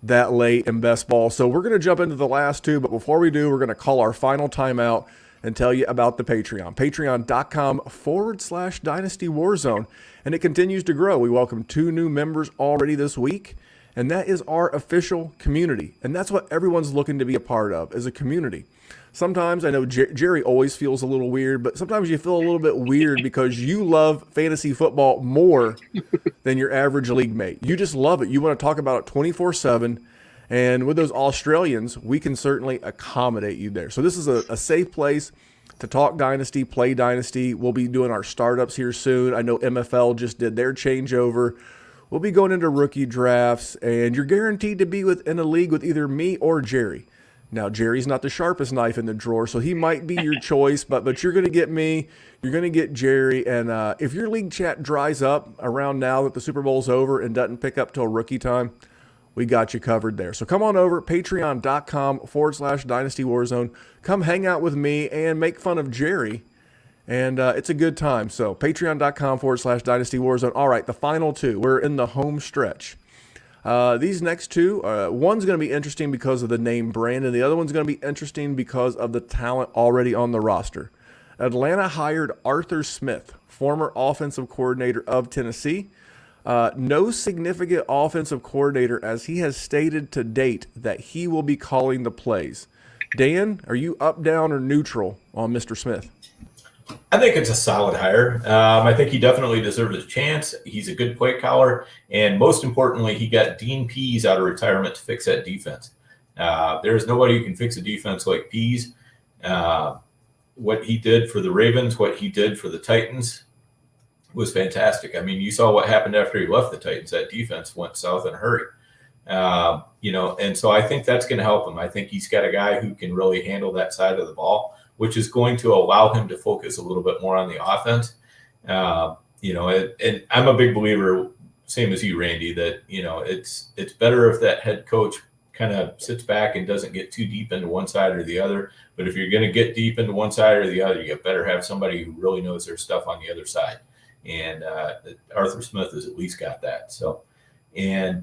that late in best ball. So we're going to jump into the last two, but before we do, we're going to call our final timeout and tell you about the Patreon. Patreon.com/Dynasty WarZone. And it continues to grow. We welcome 2 new members already this week. And that is our official community. And that's what everyone's looking to be a part of, is a community. Sometimes, I know Jerry always feels a little weird, but sometimes you feel a little bit weird because you love fantasy football more than your average league mate. You just love it. You want to talk about it 24/7. And with those Australians, we can certainly accommodate you there. So this is a safe place to talk Dynasty, play Dynasty. We'll be doing our startups here soon. I know MFL just did their changeover. We'll be going into rookie drafts, and you're guaranteed to be in a league with either me or Jerry. Now, Jerry's not the sharpest knife in the drawer, so he might be your choice, but you're going to get me, you're going to get Jerry, and if your league chat dries up around now that the Super Bowl's over and doesn't pick up till rookie time, we got you covered there. So come on over, patreon.com/Dynasty WarZone. Come hang out with me and make fun of Jerry, and it's a good time. So patreon.com/Dynasty WarZone. All right, the final two. We're in the home stretch. These next two, one's going to be interesting because of the name brand, and the other one's going to be interesting because of the talent already on the roster. Atlanta hired Arthur Smith, former offensive coordinator of Tennessee. No significant offensive coordinator, as he has stated to date that he will be calling the plays. Dan, are you up, down, or neutral on Mr. Smith? I think it's a solid hire. I think he definitely deserves a chance. He's a good play caller, and most importantly, he got Dean Pease out of retirement to fix that defense. There's nobody who can fix a defense like Pease. What he did for the Ravens, what he did for the Titans was fantastic. I mean, you saw what happened after he left the Titans. That defense went south in a hurry. And so I think that's going to help him. I think he's got a guy who can really handle that side of the ball, which is going to allow him to focus a little bit more on the offense. And I'm a big believer, same as you, Randy, that, it's better if that head coach kind of sits back and doesn't get too deep into one side or the other. But if you're going to get deep into one side or the other, you better have somebody who really knows their stuff on the other side. And Arthur Smith has at least got that. So I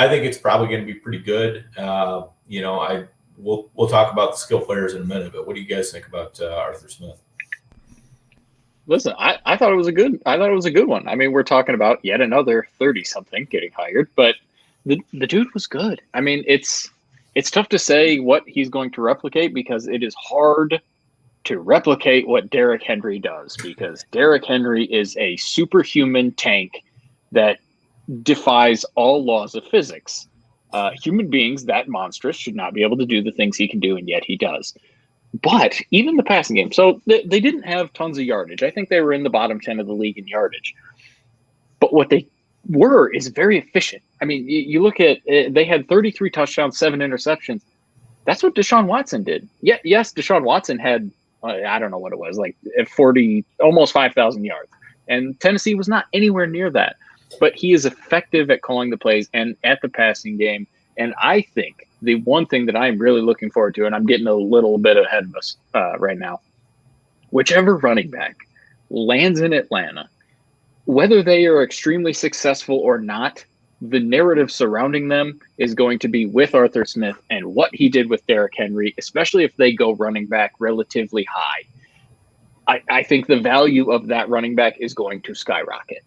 think it's probably going to be pretty good. We'll talk about the skill players in a minute, but what do you guys think about Arthur Smith? Listen, I thought it was a good one. I mean, we're talking about yet another 30-something getting hired, but the dude was good. I mean, it's tough to say what he's going to replicate because it is hard to replicate what Derrick Henry does, because Derrick Henry is a superhuman tank that defies all laws of physics. Human beings that monstrous should not be able to do the things he can do, and yet he does. But even the passing game, so they didn't have tons of yardage. I think they were in the bottom 10 of the league in yardage. But what they were is very efficient. I mean, you look at they had 33 touchdowns, 7 interceptions. That's what Deshaun Watson did. Yeah, yes, Deshaun Watson had, I don't know what it was, like 40, almost 5,000 yards. And Tennessee was not anywhere near that. But he is effective at calling the plays and at the passing game. And I think the one thing that I'm really looking forward to, and I'm getting a little bit ahead of us right now, whichever running back lands in Atlanta, whether they are extremely successful or not, the narrative surrounding them is going to be with Arthur Smith and what he did with Derrick Henry, especially if they go running back relatively high. I think the value of that running back is going to skyrocket.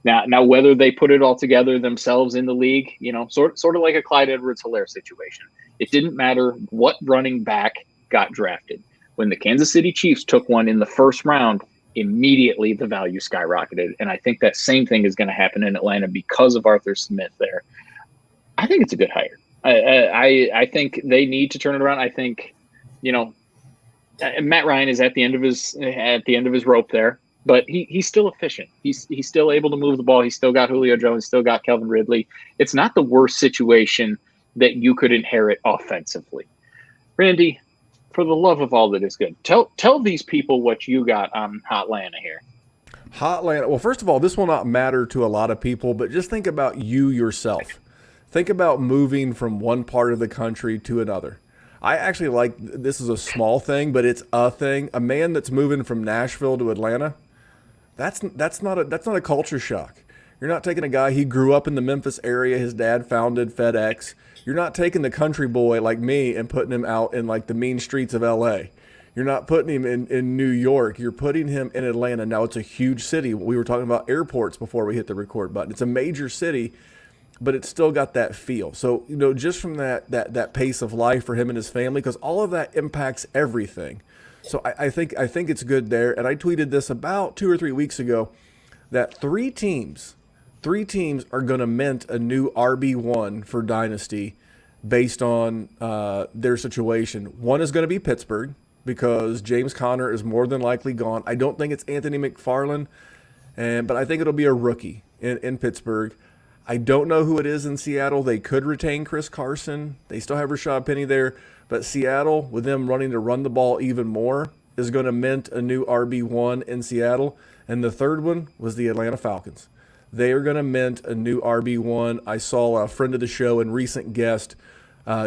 Now, whether they put it all together themselves in the league, sort of like a Clyde Edwards-Helaire situation. It didn't matter what running back got drafted. When the Kansas City Chiefs took one in the first round, immediately the value skyrocketed. And I think that same thing is going to happen in Atlanta because of Arthur Smith there. I think it's a good hire. I think they need to turn it around. I think, Matt Ryan is at the end of his rope there, but he's still efficient. He's still able to move the ball. He's still got Julio Jones, still got Calvin Ridley. It's not the worst situation that you could inherit offensively. Randy, for the love of all that is good, tell these people what you got on Hotlanta here. Hotlanta. Well, first of all, this will not matter to a lot of people, but just think about you yourself. Think about moving from one part of the country to another. I actually like, this is a small thing, but it's a thing. A man that's moving from Nashville to Atlanta, that's not a culture shock. You're not taking a guy, he grew up in the Memphis area, his dad founded FedEx. You're not taking the country boy like me and putting him out in like the mean streets of LA. You're not putting him in New York. You're putting him in Atlanta. Now, it's a huge city. We were talking about airports before we hit the record button. It's a major city, but it's still got that feel. So, just from that pace of life for him and his family, because all of that impacts everything. So I think it's good there. And I tweeted this about 2 or 3 weeks ago that three teams are going to mint a new RB1 for Dynasty based on their situation. One is going to be Pittsburgh because James Conner is more than likely gone. I don't think it's Anthony McFarland, but I think it'll be a rookie in Pittsburgh. I don't know who it is in Seattle. They could retain Chris Carson. They still have Rashad Penny there. But Seattle, with them running to run the ball even more, is going to mint a new RB1 in Seattle. And the third one was the Atlanta Falcons. They are going to mint a new RB1. I saw a friend of the show and recent guest,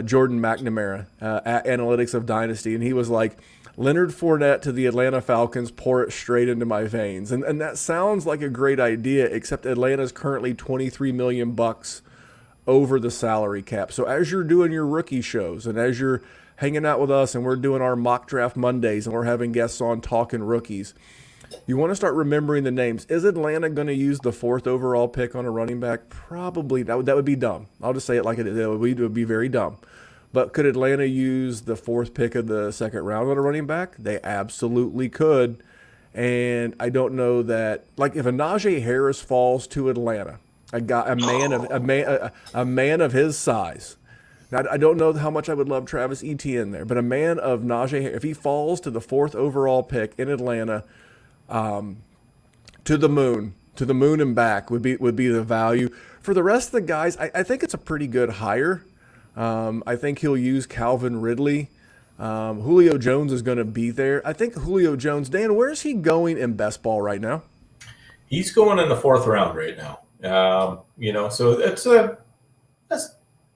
Jordan McNamara, at Analytics of Dynasty, and he was like, Leonard Fournette to the Atlanta Falcons, pour it straight into my veins. And that sounds like a great idea, except Atlanta's currently $23 million over the salary cap. So as you're doing your rookie shows and as you're hanging out with us and we're doing our mock draft Mondays and we're having guests on talking rookies, you want to start remembering the names. Is Atlanta going to use the 4th overall pick on a running back? Probably. That would be dumb. I'll just say it like it is. It would be very dumb. But could Atlanta use the 4th pick of the 2nd round on a running back? They absolutely could. And I don't know that, like, if a Najee Harris falls to Atlanta, a man of his size. Now, I don't know how much I would love Travis Etienne there, but a man of Najee Harris, if he falls to the 4th overall pick in Atlanta, to the moon and back would be the value. For the rest of the guys, I think it's a pretty good hire. I think he'll use Calvin Ridley. Julio Jones is going to be there. I think Julio Jones, Dan, where's he going in best ball right now? He's going in the 4th round right now. So that's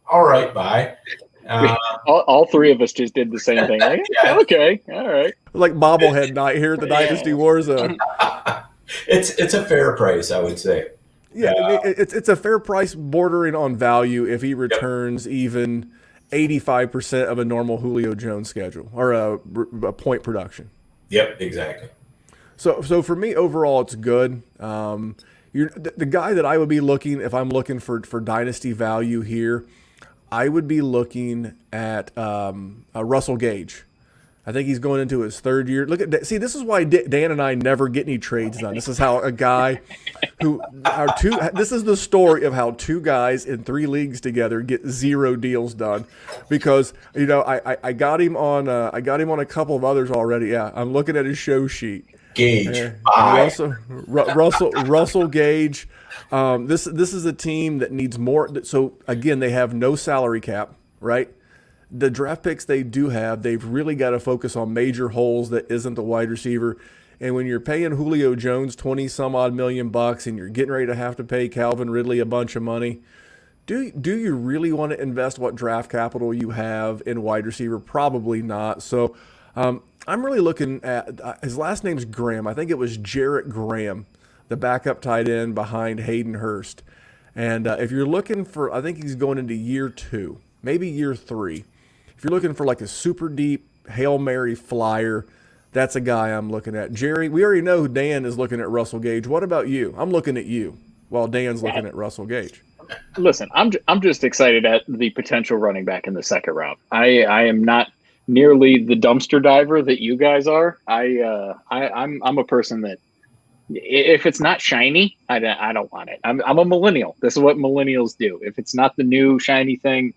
all right buy. All three of us just did the same thing. Like, yeah, okay, all right. Like bobblehead night here at the Dynasty WarZone. It's a fair price, I would say. Yeah, it's a fair price bordering on value if he returns even 85% of a normal Julio Jones schedule or a point production. Yep, exactly. So for me, overall, it's good. The guy that I would be looking, if I'm looking for dynasty value here, I would be looking at Russell Gage. I think he's going into his 3rd year. Look at that. See, this is why Dan and I never get any trades done. This is how a guy this is the story of how 2 guys in 3 leagues together get 0 deals done, because I got him on a couple of others already. Yeah, I'm looking at his show sheet. Gage, Russell Gage. This is a team that needs more. So again, they have no salary cap, right? The draft picks they do have, they've really got to focus on major holes that isn't the wide receiver. And when you're paying Julio Jones 20 some odd million bucks and you're getting ready to have to pay Calvin Ridley a bunch of money, do you really want to invest what draft capital you have in wide receiver? Probably not. So I'm really looking at his last name's Graham. I think it was Jarrett Graham the backup tight end behind Hayden Hurst. And if you're looking for, I think he's going into year 2, maybe year 3. If you're looking for like a super deep Hail Mary flyer, that's a guy I'm looking at. Jerry, we already know Dan is looking at Russell Gage. What about you? I'm looking at you while Dan's looking at Russell Gage. Listen, I'm just excited at the potential running back in the second round. I am not nearly the dumpster diver that you guys are. I'm a person that if it's not shiny, I don't want it. I'm a millennial. This is what millennials do. If it's not the new shiny thing,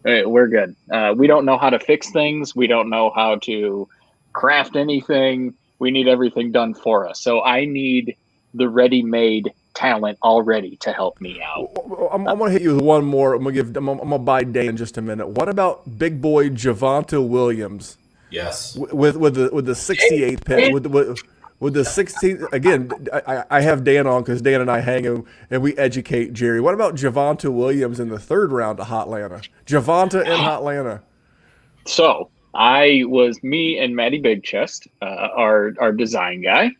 we're good. We don't know how to fix things. We don't know how to craft anything. We need everything done for us. So I need the ready-made talent already to help me out. I'm going to hit you with one more. I'm going to buy Dan in just a minute. What about big boy Javonte Williams? Yes. With the 68th pick, with the 16th, again, I have Dan on because Dan and I hang and we educate Jerry. What about Javonte Williams in the 3rd round to Hotlanta? Javonte in Hotlanta. So me and Matty Big Chest, our design guy.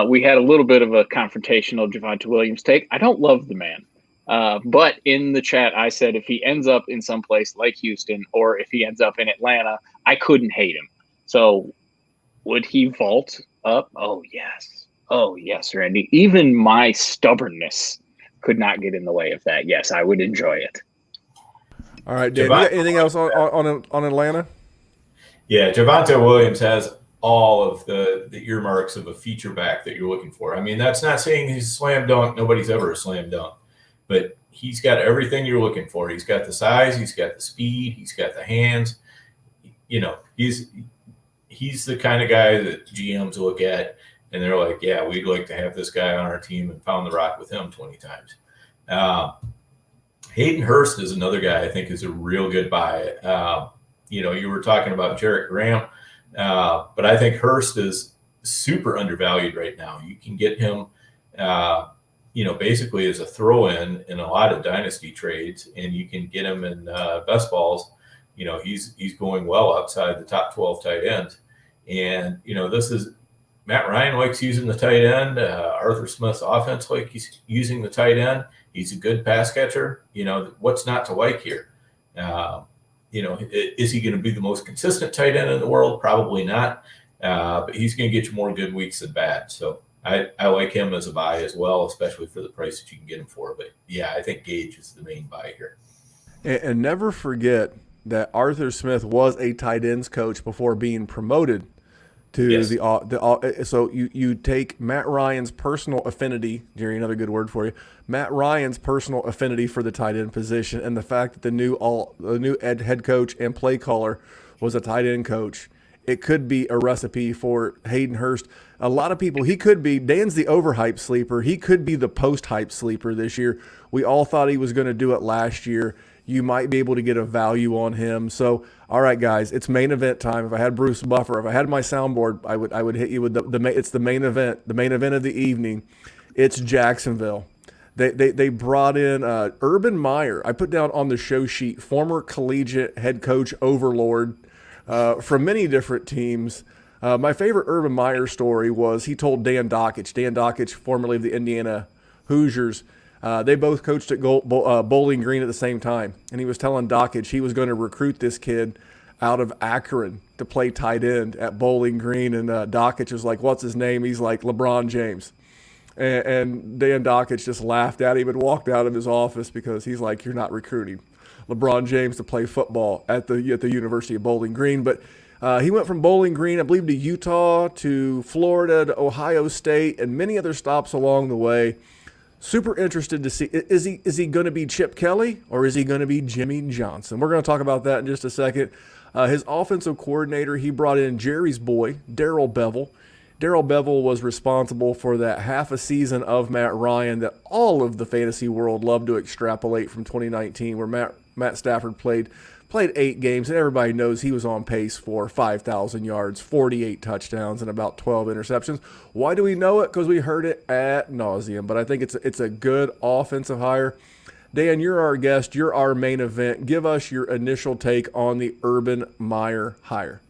We had a little bit of a confrontational Javonte Williams take. I don't love the man. But in the chat, I said if he ends up in some place like Houston or if he ends up in Atlanta, I couldn't hate him. So would he vault up? Oh, yes. Oh, yes, Randy. Even my stubbornness could not get in the way of that. Yes, I would enjoy it. All right, Dan, you got anything else on Atlanta? Yeah, Javonte Williams has all of the earmarks of a feature back that you're looking for. I mean, that's not saying he's a slam dunk. Nobody's ever a slam dunk. But he's got everything you're looking for. He's got the size. He's got the speed. He's got the hands. You know, he's the kind of guy that GMs look at, and they're like, yeah, we'd like to have this guy on our team and pound the rock with him 20 times. Hayden Hurst is another guy I think is a real good buy. You were talking about Jarrett Graham. But I think Hurst is super undervalued right now. You can get him, basically as a throw-in in a lot of dynasty trades, and you can get him in best balls. You know, he's going well outside the top 12 tight ends. And, this is Matt Ryan likes using the tight end. Arthur Smith's offense like he's using the tight end. He's a good pass catcher. What's not to like here? Is he going to be the most consistent tight end in the world? Probably not. But he's going to get you more good weeks than bad. So I like him as a buy as well, especially for the price that you can get him for. But, yeah, I think Gage is the main buy here. And never forget that Arthur Smith was a tight ends coach before being promoted to Yes. so you take Matt Ryan's personal affinity, Jerry, another good word for you, Matt Ryan's personal affinity for the tight end position, and the fact that the new head coach and play caller was a tight end coach. It could be a recipe for Hayden Hurst. A lot of people, Dan's the overhyped sleeper. He could be the post-hype sleeper this year. We all thought he was going to do it last year. You might be able to get a value on him. So, all right, guys, it's main event time. If I had Bruce Buffer, if I had my soundboard, I would hit you with it's the main event of the evening. It's Jacksonville. They brought in Urban Meyer. I put down on the show sheet former collegiate head coach overlord from many different teams. My favorite Urban Meyer story was he told Dan Dockich. Dan Dockich, formerly of the Indiana Hoosiers. They both coached at Bowling Green at the same time. And he was telling Dockich he was going to recruit this kid out of Akron to play tight end at Bowling Green. And Dockich was like, what's his name? He's like, LeBron James. And Dan Dockich just laughed at him and walked out of his office because he's like, you're not recruiting LeBron James to play football at the University of Bowling Green. But he went from Bowling Green, I believe, to Utah, to Florida, to Ohio State, and many other stops along the way. Super interested to see, is he going to be Chip Kelly or is he going to be Jimmy Johnson? We're going to talk about that in just a second. His offensive coordinator, he brought in Jerry's boy, Darrell Bevell. Darrell Bevell was responsible for that half a season of Matt Ryan that all of the fantasy world loved to extrapolate from 2019, where Matt Stafford played 8 games, and everybody knows he was on pace for 5,000 yards, 48 touchdowns, and about 12 interceptions. Why do we know it? Because we heard it ad nauseum. But I think it's a good offensive hire. Dan, you're our guest. You're our main event. Give us your initial take on the Urban Meyer hire.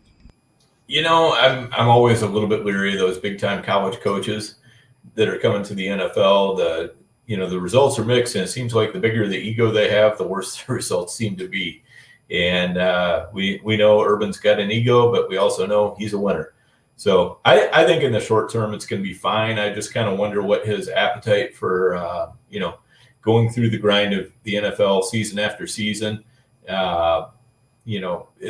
I'm always a little bit leery of those big-time college coaches. that are coming to the NFL. The results are mixed, and it seems like the bigger the ego they have, the worse the results seem to be. And we know Urban's got an ego, but we also know he's a winner. So I think in the short term it's going to be fine. I just kind of wonder what his appetite for going through the grind of the NFL season after season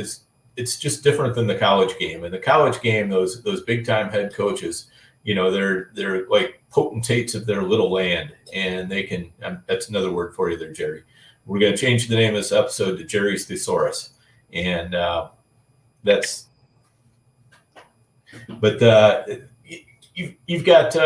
is. It's just different than the college game. In the college game, those big time head coaches, they're like potentates of their little land, and they can. That's another word for you there, Jerry. We're going to change the name of this episode to Jerry's Thesaurus, and that's. But you've got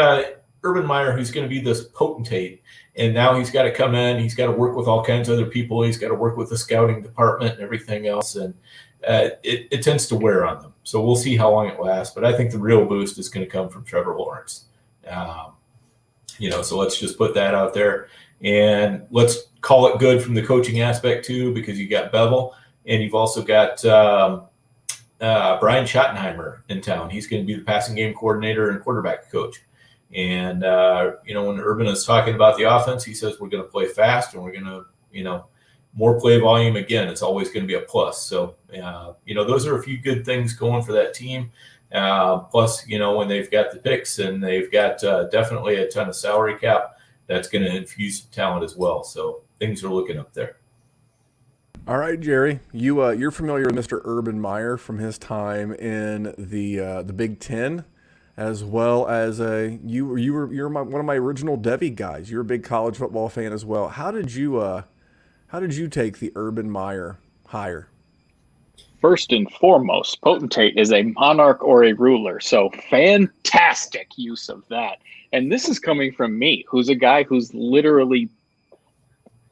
Urban Meyer, who's going to be this potentate, and now he's got to come in. He's got to work with all kinds of other people. He's got to work with the scouting department and everything else, and it tends to wear on them. So we'll see how long it lasts. But I think the real boost is going to come from Trevor Lawrence. So let's just put that out there, and let's call it good from the coaching aspect too, because you got Bevel, and you've also got Brian Schottenheimer in town. He's going to be the passing game coordinator and quarterback coach. And, when Urban is talking about the offense, he says we're going to play fast and we're going to, more play volume. Again, it's always going to be a plus. So, those are a few good things going for that team. Plus, when they've got the picks and they've got definitely a ton of salary cap, that's going to infuse talent as well. So things are looking up there. All right, Jerry, you're familiar with Mr. Urban Meyer from his time in the Big Ten, as well as you're one of my original Devy guys. You're a big college football fan as well. How did you take the Urban Meyer hire? First and foremost, potentate is a monarch or a ruler, so fantastic use of that. And this is coming from me, who's a guy who's literally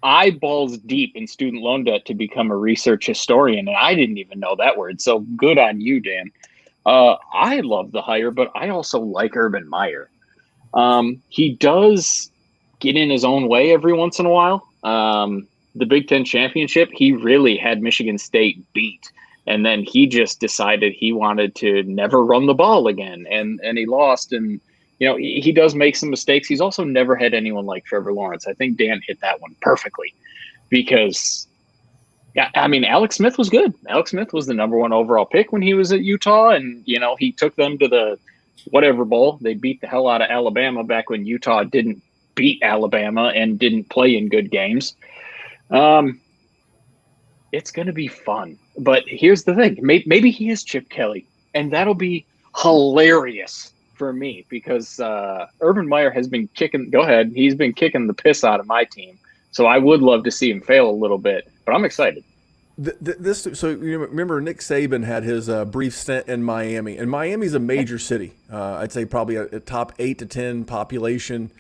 eyeballs deep in student loan debt to become a research historian, and I didn't even know that word. So good on you, Dan. I love the hire, but I also like Urban Meyer. He does get in his own way every once in a while. The Big Ten championship, he really had Michigan State beat, and then he just decided he wanted to never run the ball again, and he lost. And he does make some mistakes. He's also never had anyone like Trevor Lawrence. I think Dan hit that one perfectly because, Alex Smith was good. Alex Smith was the number 1 overall pick when he was at Utah, and, he took them to the whatever bowl. They beat the hell out of Alabama back when Utah didn't beat Alabama and didn't play in good games. It's going to be fun. But here's the thing. Maybe he is Chip Kelly, and that'll be hilarious for me because Urban Meyer has been kicking – go ahead. He's been kicking the piss out of my team. So I would love to see him fail a little bit, but I'm excited. So you remember Nick Saban had his brief stint in Miami, and Miami's a major city. I'd say probably a top 8 to 10 population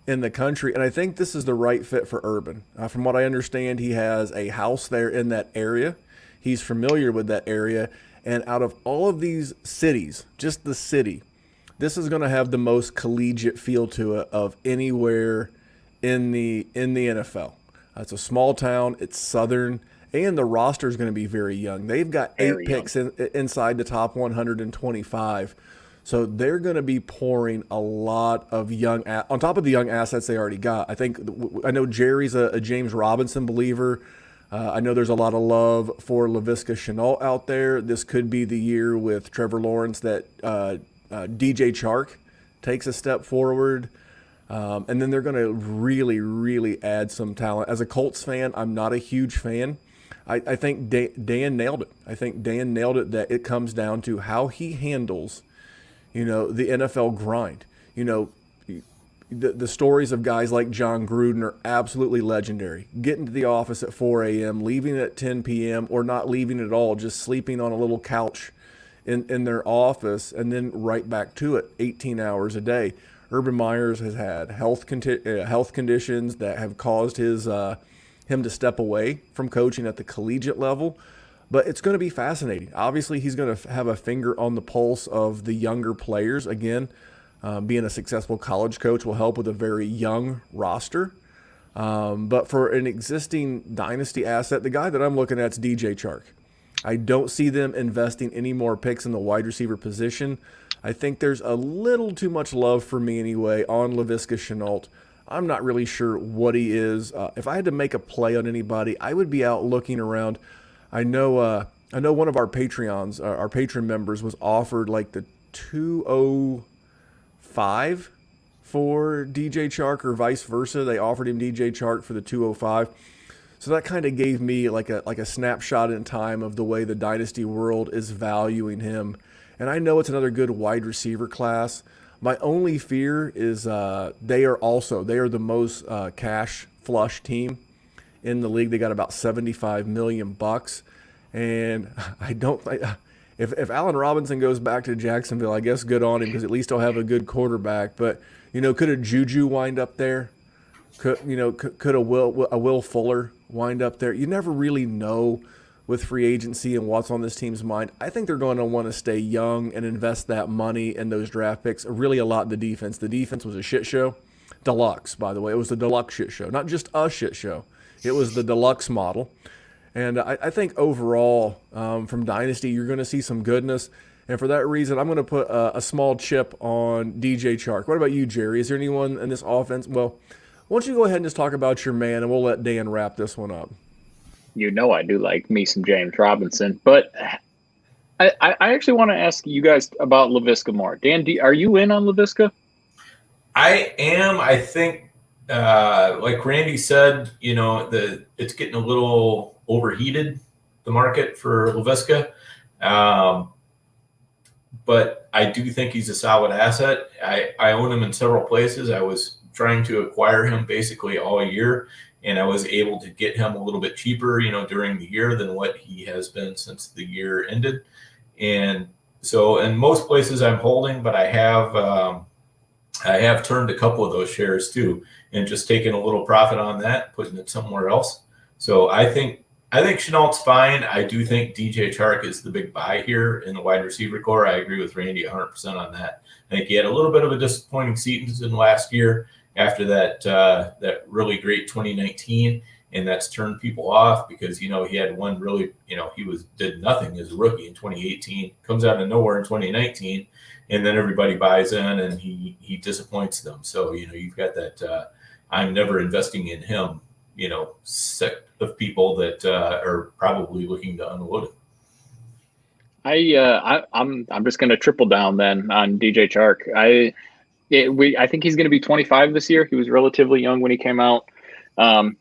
in the country, and I think this is the right fit for Urban. From what I understand, he has a house there in that area. He's familiar with that area, and out of all of these cities, just the city, this is going to have the most collegiate feel to it of anywhere in the NFL. It's a small town. It's southern. And the roster is going to be very young. They've got 8 picks inside the top 125. So they're going to be pouring a lot of young on top of the young assets they already got. I know Jerry's a James Robinson believer. I know there's a lot of love for Laviska Shenault out there. This could be the year with Trevor Lawrence that DJ Chark takes a step forward. And then they're going to really, really add some talent. As a Colts fan, I'm not a huge fan. I think Dan nailed it. I think Dan nailed it that it comes down to how he handles, the NFL grind. The stories of guys like John Gruden are absolutely legendary. Getting to the office at 4 a.m., leaving at 10 p.m., or not leaving at all, just sleeping on a little couch in their office, and then right back to it 18 hours a day. Urban Meyer has had health conditions that have caused him to step away from coaching at the collegiate level. But it's going to be fascinating. Obviously, he's going to have a finger on the pulse of the younger players. Again, being a successful college coach will help with a very young roster. But for an existing dynasty asset, the guy that I'm looking at is DJ Chark. I don't see them investing any more picks in the wide receiver position I think there's a little too much love for me anyway on Laviska Shenault. I'm not really sure what he is. If I had to make a play on anybody, I would be out looking around. I know one of our Patreons, our patron members, was offered like the 205 for DJ Chark or vice versa. They offered him DJ Chark for the 205. So that kind of gave me like a snapshot in time of the way the Dynasty world is valuing him. And I know it's another good wide receiver class. My only fear is they are the most cash flush team in the league. They got about $75 million, and if Allen Robinson goes back to Jacksonville, I guess good on him because at least he'll have a good quarterback. But could a Juju wind up there? Could a Will Fuller wind up there? You never really know with free agency and what's on this team's mind. I think they're going to want to stay young and invest that money in those draft picks, really a lot in the defense. The defense was a shit show. Deluxe, by the way. It was the deluxe shit show. Not just a shit show. It was the deluxe model. And I think overall, from Dynasty, you're going to see some goodness. And for that reason, I'm going to put a small chip on DJ Chark. What about you, Jerry? Is there anyone in this offense? Well, why don't you go ahead and just talk about your man, and we'll let Dan wrap this one up. I do like me some James Robinson, but I actually want to ask you guys about Laviska more. Dan, are you in on Laviska? I am. I think, like Randy said, it's getting a little overheated, the market for Laviska. But I do think he's a solid asset. I own him in several places. I was trying to acquire him basically all year, and I was able to get him a little bit cheaper, during the year than what he has been since the year ended. And so in most places I'm holding, but I have turned a couple of those shares too, and just taken a little profit on that, putting it somewhere else. So I think Chenault's fine. I do think DJ Chark is the big buy here in the wide receiver core. I agree with Randy 100% on that. I think he had a little bit of a disappointing season last year after that really great 2019, and that's turned people off because he had one really he did nothing as a rookie in 2018, comes out of nowhere in 2019, and then everybody buys in and he disappoints them. So you've got that I'm never investing in him sect of people that are probably looking to unload it. I'm just going to triple down then on DJ Chark. I think he's going to be 25 this year. He was relatively young when he came out.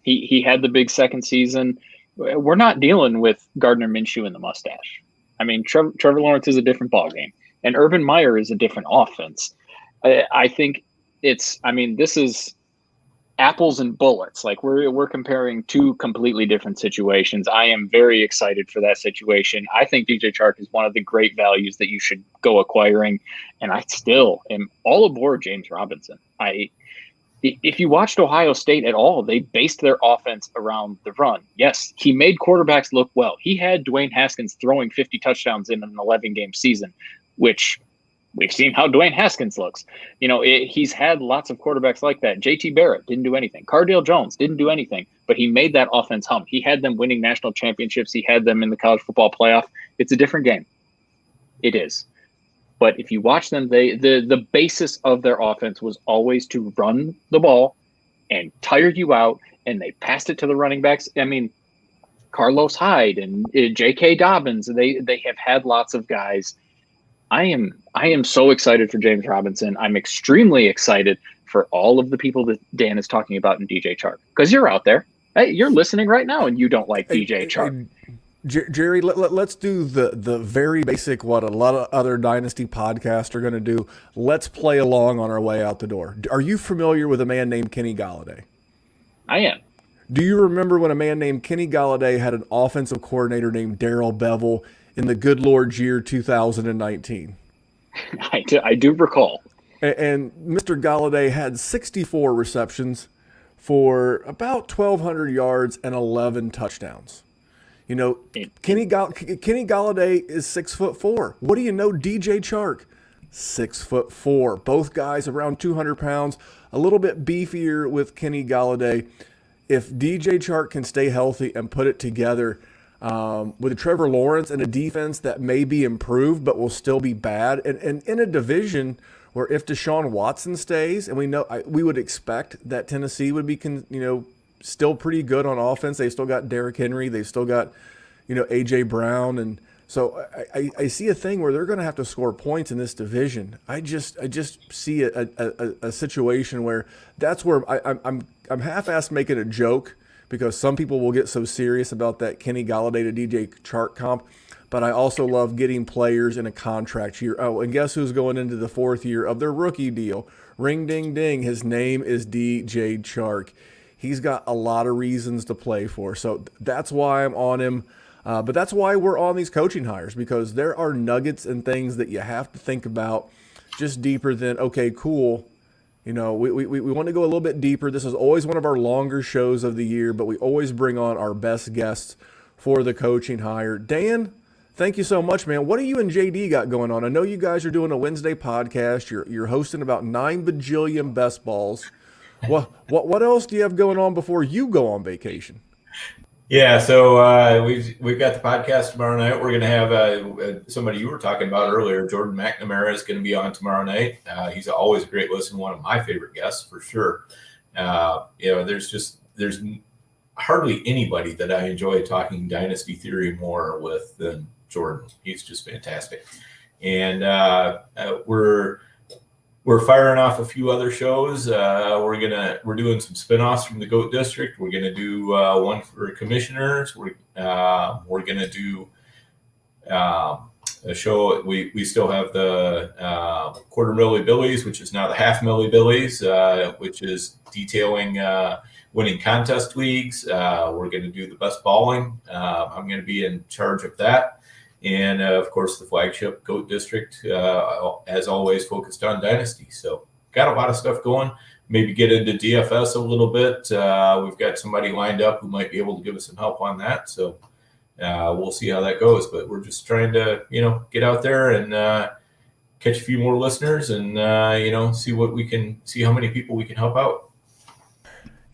He had the big second season. We're not dealing with Gardner Minshew and the mustache. I mean, Trevor Lawrence is a different ballgame, and Urban Meyer is a different offense. I think this is apples and bullets. Like we're comparing two completely different situations. I am very excited for that situation. I think DJ Chark is one of the great values that you should go acquiring, and I still am all aboard James Robinson. If you watched Ohio State at all, they based their offense around the run. Yes, he made quarterbacks look well. He had Dwayne Haskins throwing 50 touchdowns in an 11-game season, which we've seen how Dwayne Haskins looks. He's had lots of quarterbacks like that. JT Barrett didn't do anything. Cardale Jones didn't do anything, but he made that offense hum. He had them winning national championships. He had them in the college football playoff. It's a different game. It is. But if you watch them, the basis of their offense was always to run the ball and tire you out, and they passed it to the running backs. I mean, Carlos Hyde and J.K. Dobbins, they have had lots of guys. I am so excited for James Robinson. I'm extremely excited for all of the people that Dan is talking about in DJ Chark, because you're out there. Hey, you're listening right now, and you don't like DJ Chark. Jerry, let's do the very basic what a lot of other Dynasty podcasts are going to do. Let's play along on our way out the door. Are you familiar with a man named Kenny Golladay? I am. Do you remember when a man named Kenny Golladay had an offensive coordinator named Darrell Bevell in the good Lord's year 2019? I do recall. And Mr. Golladay had 64 receptions for about 1,200 yards and 11 touchdowns. Kenny Golladay is 6'4". What do you know? DJ Chark, 6'4". Both guys around 200 pounds, a little bit beefier with Kenny Golladay. If DJ Chark can stay healthy and put it together, with Trevor Lawrence and a defense that may be improved but will still be bad, and in a division where if Deshaun Watson stays, and we would expect that Tennessee would be still pretty good on offense. They've still got Derrick Henry, they've still got A.J. Brown, and so I see a thing where they're going to have to score points in this division. I just see a situation where that's where I'm half-assed making a joke, because some people will get so serious about that Kenny Galladay to DJ Chark comp. But I also love getting players in a contract year. Oh, and guess who's going into the 4th year of their rookie deal? Ring, ding, ding. His name is DJ Chark. He's got a lot of reasons to play for. So that's why I'm on him. But that's why we're on these coaching hires, because there are nuggets and things that you have to think about just deeper than, okay, cool. We want to go a little bit deeper. This is always one of our longer shows of the year, but we always bring on our best guests for the coaching hire. Dan, thank you so much, man. What do you and JD got going on? I know you guys are doing a Wednesday podcast. You're hosting about 9 bajillion best balls. What else do you have going on before you go on vacation? Yeah, so we've got the podcast tomorrow night. We're going to have somebody you were talking about earlier, Jordan McNamara, is going to be on tomorrow night. He's always a great listen, one of my favorite guests for sure. There's hardly anybody that I enjoy talking dynasty theory more with than Jordan. He's just fantastic, and we're firing off a few other shows. We're doing some spinoffs from the GOAT District. We're gonna do one for commissioners. We're gonna do a show. We still have the Quarter Milli Billies, which is now the Half Milli Billies, which is detailing winning contest leagues. We're gonna do the best balling. I'm gonna be in charge of that. And, of course, the flagship GOAT District, as always, focused on Dynasty. So got a lot of stuff going. Maybe get into DFS a little bit. We've got somebody lined up who might be able to give us some help on that. So we'll see how that goes. But we're just trying to, get out there and catch a few more listeners and, see how many people we can help out.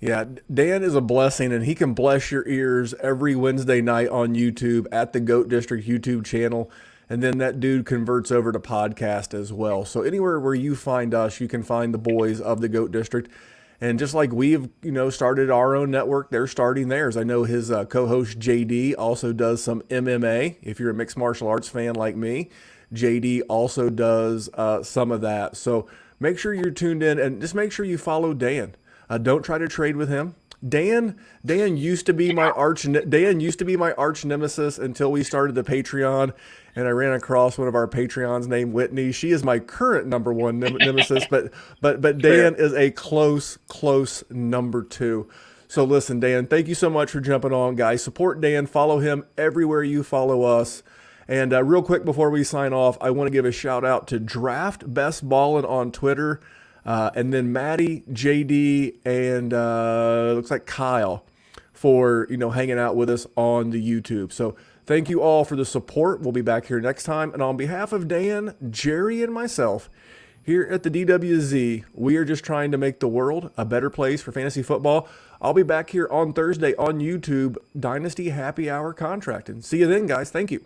Yeah, Dan is a blessing, and he can bless your ears every Wednesday night on YouTube at the GOAT District YouTube channel, and then that dude converts over to podcast as well. So anywhere where you find us, you can find the boys of the GOAT District. And just like we've, started our own network, they're starting theirs. I know his co-host JD also does some MMA. If you're a mixed martial arts fan like me, JD also does some of that. So make sure you're tuned in, and just make sure you follow Dan. Don't try to trade with him. Dan used to be my arch nemesis until we started the Patreon, and I ran across one of our Patreons named Whitney. She is my current number one nemesis, but Dan is a close number 2. So listen, Dan, thank you so much for jumping on, guys. Support Dan. Follow him everywhere you follow us. And real quick before we sign off, I want to give a shout out to Draft Best Ballin' on Twitter. And then Maddie, JD, and looks like Kyle for, hanging out with us on the YouTube. So thank you all for the support. We'll be back here next time. And on behalf of Dan, Jerry, and myself here at the DWZ, we are just trying to make the world a better place for fantasy football. I'll be back here on Thursday on YouTube, Dynasty Happy Hour Contracting. See you then, guys. Thank you.